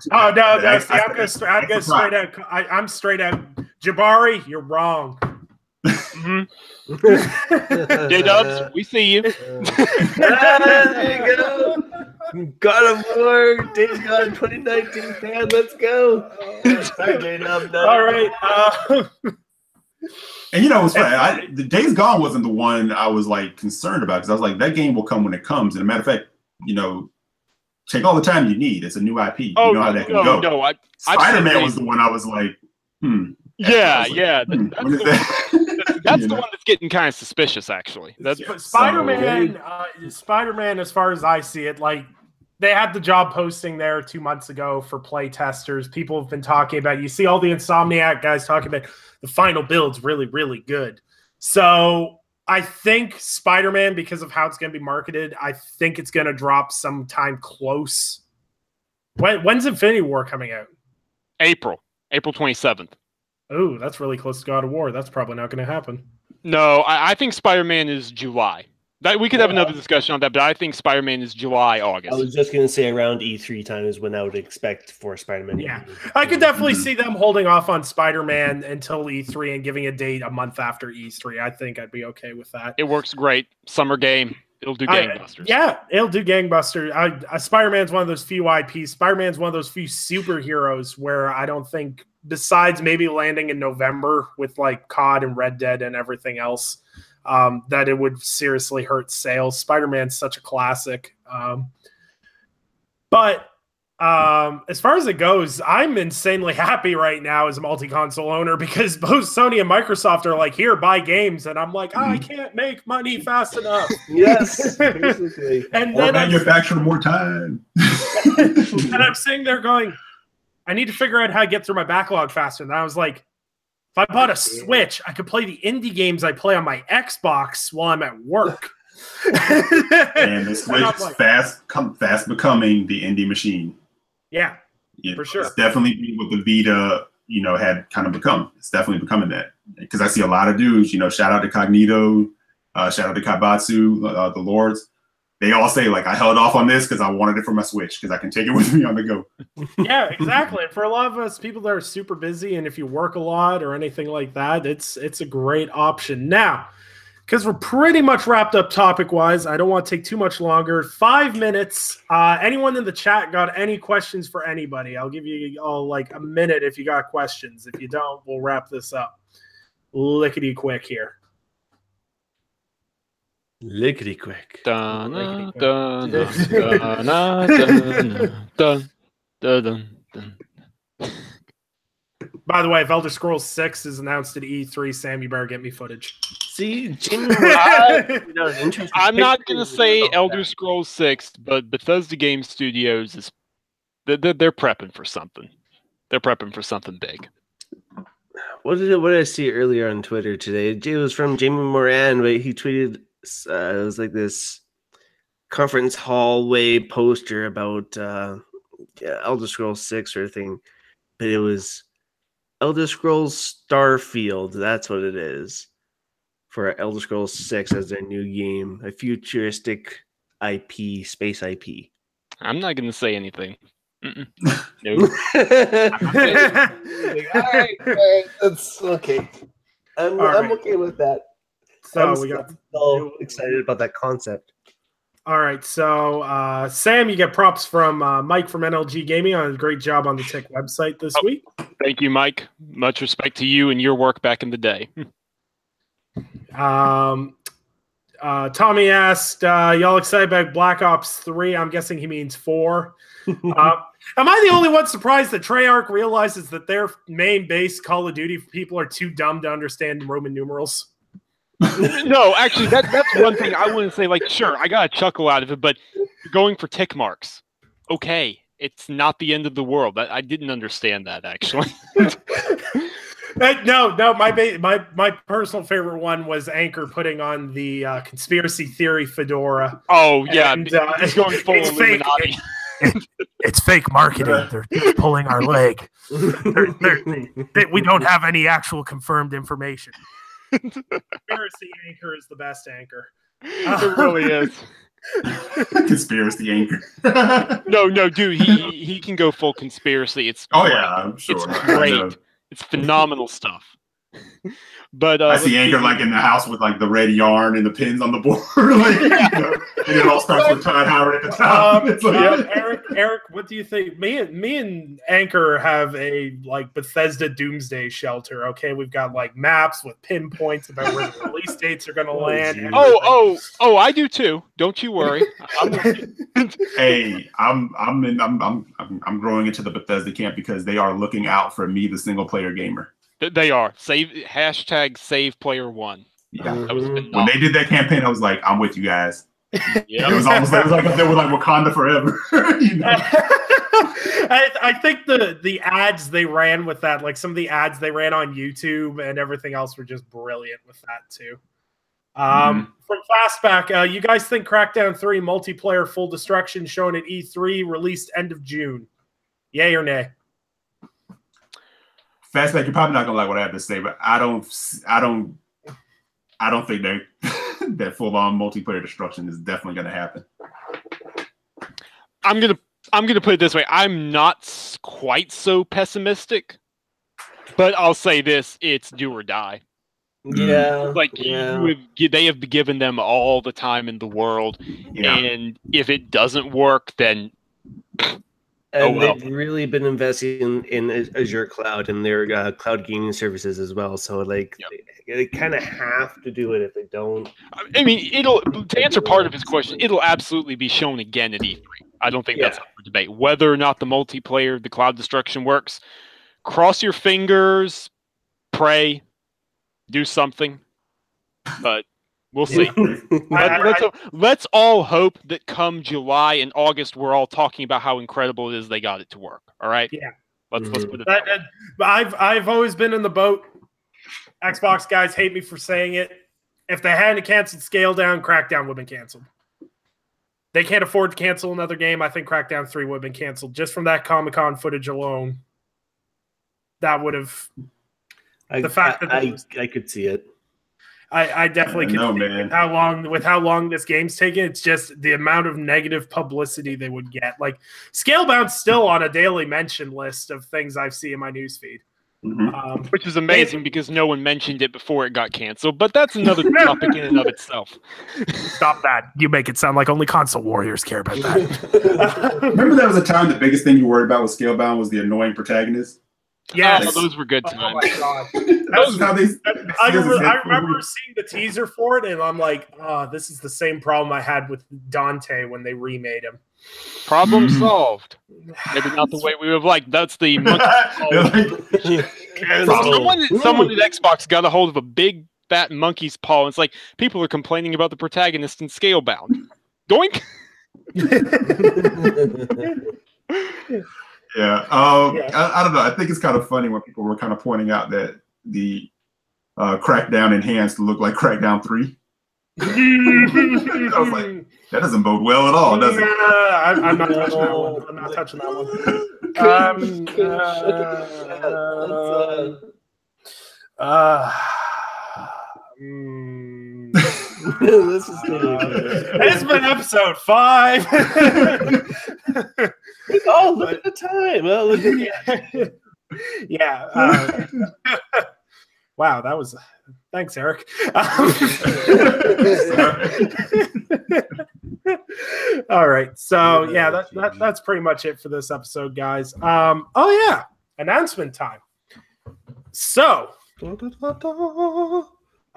I'm straight out. I'm straight out. Jabari, you're wrong. J-Dubs, we see you. There you go. God of War, Days Gone 2019 fan, let's go. Sorry, J-Dub. All right. And what's funny? The Days Gone wasn't the one I was concerned about because I was like, that game will come when it comes. And a matter of fact, take all the time you need. It's a new IP. Oh, you know how that can go. No, Spider-Man was the one I was like, Yeah. That's the one that's getting kind of suspicious, actually. Spider-Man, as far as I see it, they had the job posting there 2 months ago for play testers. People have been talking about it. You see all the Insomniac guys talking about the final build's really, really good. So I think Spider-Man, because of how it's going to be marketed, I think it's going to drop sometime close. When's Infinity War coming out? April 27th. Oh, that's really close to God of War. That's probably not going to happen. No, I think Spider-Man is July. We could have another discussion on that, but I think Spider-Man is July, August. I was just going to say around E3 time is when I would expect for Spider-Man. Yeah, I could definitely see them holding off on Spider-Man until E3 and giving a date a month after E3. I think I'd be okay with that. It works great. Summer game. It'll do gangbusters. Yeah, it'll do gangbusters. Spider-Man's one of those few IPs. Spider-Man's one of those few superheroes where I don't think, besides maybe landing in November with COD and Red Dead and everything else, that it would seriously hurt sales. Spider-Man's such a classic. But as far as it goes, I'm insanely happy right now as a multi-console owner because both Sony and Microsoft are here, buy games. And I'm I can't make money fast enough. Yes. And then manufacture more time. And I'm sitting there going, I need to figure out how to get through my backlog faster. And I was like, if I bought a Switch, I could play the indie games I play on my Xbox while I'm at work. And the Switch is fast becoming the indie machine. Yeah, for sure. It's definitely what the Vita had kind of become. It's definitely becoming that, because I see a lot of dudes, shout out to Cognito, shout out to Kaibatsu, the Lords. They all say, like, I held off on this because I wanted it for my Switch because I can take it with me on the go. Yeah, exactly. And for a lot of us, people that are super busy, and if you work a lot or anything like that, it's a great option. Now, because we're pretty much wrapped up topic-wise, I don't want to take too much longer. 5 minutes. Anyone in the chat got any questions for anybody? I'll give you all like a minute if you got questions. If you don't, we'll wrap this up. Lickety quick here. Lickety quick. Dun, Lickety dun, quick. dun, dun, dun, dun, dun. By the way, if Elder Scrolls 6 is announced at E3, Sam, you better get me footage. See, Jimmy, I'm not going to say Elder Scrolls 6, but Bethesda Game Studios they're prepping for something. They're prepping for something big. What did I see earlier on Twitter today? It was from Jamie Moran, but he tweeted it was like this conference hallway poster about Elder Scrolls 6 sort of thing, but it was Elder Scrolls Starfield. That's what it is for Elder Scrolls 6 as their new game, a futuristic IP, space IP. I'm not going to say anything. No. All right, that's okay. I'm okay with that. So we got so excited about that concept. All right, so Sam, you get props from Mike from NLG Gaming on a great job on the Tick website this week. Thank you, Mike. Much respect to you and your work back in the day. Tommy asked, y'all excited about Black Ops 3? I'm guessing he means 4. Am I the only one surprised that Treyarch realizes that their main base Call of Duty people are too dumb to understand Roman numerals? No, actually, that's one thing I wouldn't say. Like, sure, I got a chuckle out of it, but going for tick marks, okay, it's not the end of the world. I didn't understand that, actually. No, my personal favorite one was Anchor putting on the conspiracy theory fedora. Oh yeah, and, he's going full Illuminati. It's fake marketing. They're just pulling our leg. We don't have any actual confirmed information. Conspiracy Anchor is the best anchor. It really is. Conspiracy Anchor. No, dude, he can go full conspiracy. It's oh great. yeah, I'm sure. It's great. It's phenomenal stuff. But I see Anchor like in the house with like the red yarn and the pins on the board, like, and it all starts with Todd Howard at the top. Eric, what do you think? Me and Anchor have a like Bethesda Doomsday Shelter. Okay, we've got like maps with pinpoints about where the release dates are going to land. Oh, I do too. Don't you worry. Hey, I'm growing into the Bethesda camp because they are looking out for me, the single player gamer. They are. #save player 1. Yeah. When they did that campaign, I was like, I'm with you guys. Yeah. It was almost like they were like Wakanda forever. I think the ads they ran with that, like some of the ads they ran on YouTube and everything else were just brilliant with that too. From Fastback, you guys think Crackdown 3 multiplayer full destruction shown at E3 released end of June? Yay or nay? Fastback, you're probably not gonna like what I have to say, but I don't think that full on multiplayer destruction is definitely gonna happen. I'm gonna put it this way: I'm not quite so pessimistic, but I'll say this: it's do or die. Yeah, they have given them all the time in the world, and if it doesn't work, then. And they've really been investing in Azure Cloud and their cloud gaming services as well. So, like, they kind of have to do it if they don't. I mean, to answer part of his question, it'll absolutely be shown again at E3. I don't think that's up for debate. Whether or not the multiplayer, the cloud destruction works, cross your fingers, pray, do something. But we'll see. Let's all hope that come July and August, we're all talking about how incredible it is they got it to work. All right. Yeah. Let's put it that way. I've always been in the boat. Xbox guys hate me for saying it. If they hadn't canceled Scale Down, Crackdown would have been canceled. They can't afford to cancel another game. I think Crackdown 3 would have been canceled just from that Comic-Con footage alone. that would have. I could see it. I definitely can see man. with how long this game's taken. It's just the amount of negative publicity they would get. Like Scalebound's still on a daily mention list of things I've seen in my newsfeed. Mm-hmm. Which is amazing because no one mentioned it before it got canceled. But that's another topic in and of itself. Stop that. You make it sound like only console warriors care about that. Remember there was a time the biggest thing you worried about with Scalebound was the annoying protagonist? Yes. Oh, those were good times. Oh my god. Those how they, I remember seeing the teaser for it, and I'm like, oh, this is the same problem I had with Dante when they remade him. Problem solved. Maybe not the way we would have liked. That's the someone at Xbox got a hold of a big fat monkey's paw. And it's like people are complaining about the protagonist in Scalebound. Doink. Yeah. I don't know. I think it's kind of funny when people were kind of pointing out that the Crackdown Enhanced looked like Crackdown 3. I was like, that doesn't bode well at all, does it? I'm not touching that one. I'm not touching that one. This is It's been episode 5. Oh, look at the time. Oh, look at yeah. Wow, that was. Thanks, Eric. All right, so yeah, that's pretty much it for this episode, guys. Oh yeah, announcement time. So.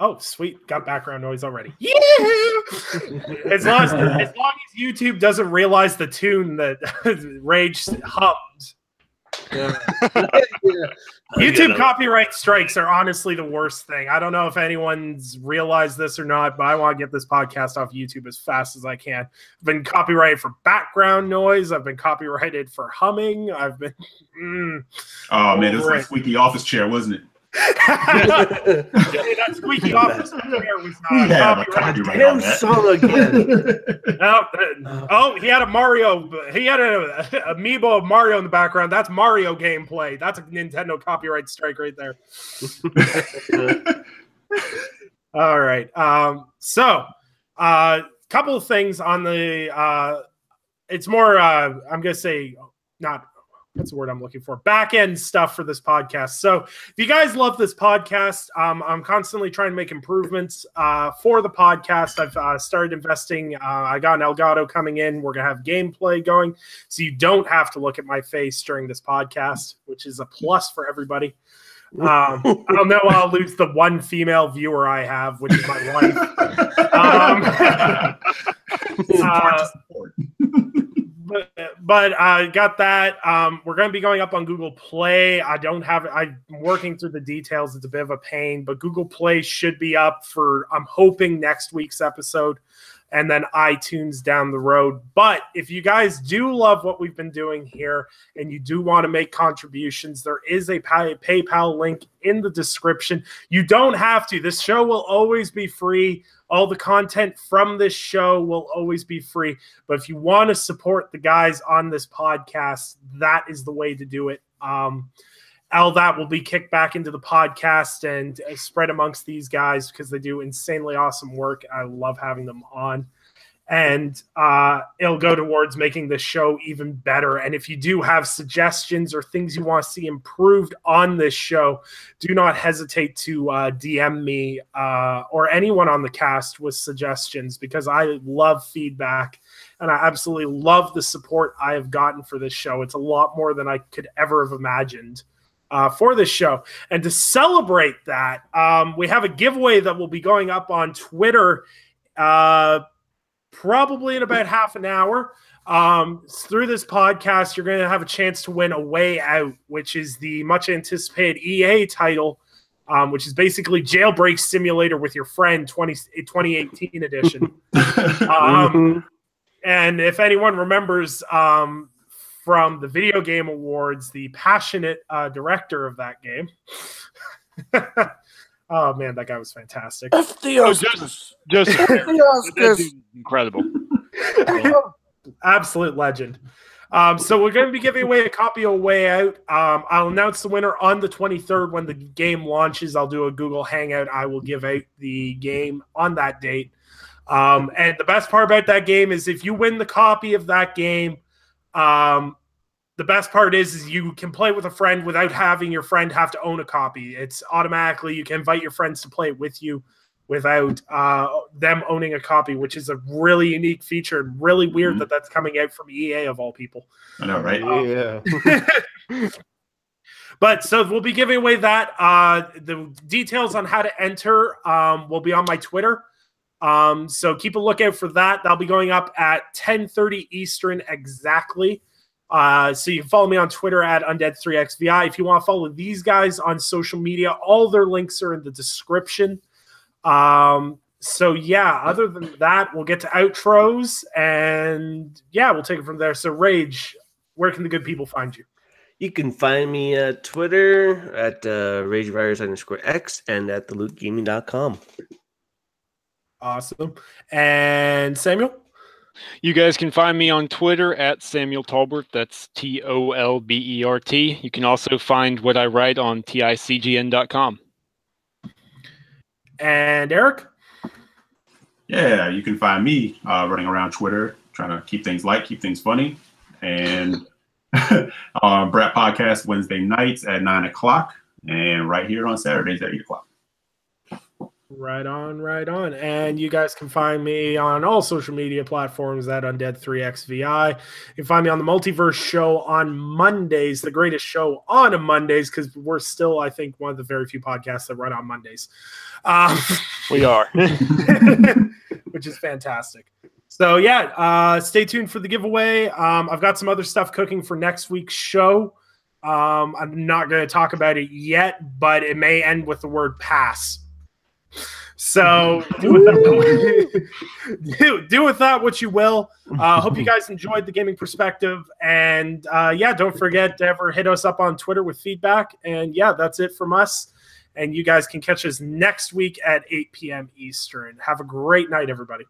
Oh, sweet. Got background noise already. Yeah! As long as YouTube doesn't realize the tune that Rage hummed. Yeah. YouTube copyright strikes are honestly the worst thing. I don't know if anyone's realized this or not, but I want to get this podcast off YouTube as fast as I can. I've been copyrighted for background noise. I've been copyrighted for humming. I've been... oh, man, it was like squeaky office chair, wasn't it? That squeaky office chair was not copyrighted. Damn song again. Oh, he had a Mario. He had an amiibo of Mario in the background. That's Mario gameplay. That's a Nintendo copyright strike right there. All right. So, couple of things on the. It's more. I'm gonna say not. What's the word I'm looking for? Back end stuff for this podcast. So if you guys love this podcast, I'm constantly trying to make improvements for the podcast. I've started investing. I got an Elgato coming in. We're going to have gameplay going. So you don't have to look at my face during this podcast, which is a plus for everybody. I don't know. I'll lose the one female viewer I have, which is my wife. But I got that. We're going to be going up on Google Play. I'm working through the details. It's a bit of a pain, but Google Play should be up for, I'm hoping, next week's episode, and then iTunes down the road. But if you guys do love what we've been doing here and you do want to make contributions, there is a PayPal link in the description. You don't have to. This show will always be free. All the content from this show will always be free. But if you want to support the guys on this podcast, that is the way to do it. All that will be kicked back into the podcast and spread amongst these guys because they do insanely awesome work. I love having them on. And it'll go towards making the show even better. And if you do have suggestions or things you want to see improved on this show, do not hesitate to DM me or anyone on the cast with suggestions, because I love feedback and I absolutely love the support I have gotten for this show. It's a lot more than I could ever have imagined for this show. And to celebrate that, we have a giveaway that will be going up on Twitter probably in about half an hour. Through this podcast, you're going to have a chance to win A Way Out, which is the much anticipated EA title, which is basically Jailbreak Simulator with your friend 2018 edition. And if anyone remembers from the Video Game Awards, the passionate director of that game. Oh man, that guy was fantastic. Just incredible. Absolute legend. So we're going to be giving away a copy of Way Out. I'll announce the winner on the 23rd when the game launches. I'll do a Google Hangout. I will give out the game on that date. And the best part about that game is if you win the copy of that game, the best part is you can play with a friend without having your friend have to own a copy. It's automatically, you can invite your friends to play it with you without them owning a copy, which is a really unique feature and really weird that that's coming out from EA of all people. I know, right? Yeah. But so we'll be giving away that. The details on how to enter will be on my Twitter. So keep a lookout for that. That'll be going up at 10:30 Eastern exactly. So you can follow me on Twitter at Undead3XVI. If you want to follow these guys on social media, all their links are in the description. So yeah, other than that, we'll get to outros and yeah, we'll take it from there. So Rage, where can the good people find you? You can find me at Twitter at RageVirus_X and at thelootgaming.com. Awesome. And Samuel? You guys can find me on Twitter at Samuel Tolbert. That's TOLBERT. You can also find what I write on TICGN.com. And Eric? Yeah, you can find me running around Twitter, trying to keep things light, keep things funny. And Brat Podcast Wednesday nights at 9 o'clock and right here on Saturdays at 8 o'clock. Right on, right on. And you guys can find me on all social media platforms at Undead3XVI. You can find me on the Multiverse Show on Mondays, the greatest show on a Mondays, because we're still, I think, one of the very few podcasts that run on Mondays. We are. Which is fantastic. So, yeah, stay tuned for the giveaway. I've got some other stuff cooking for next week's show. I'm not going to talk about it yet, but it may end with the word pass. So do with that what you will. Hope you guys enjoyed the gaming perspective, and yeah, don't forget to ever hit us up on Twitter with feedback. And yeah, that's it from us. And you guys can catch us next week at 8 p.m. Eastern. Have a great night, everybody.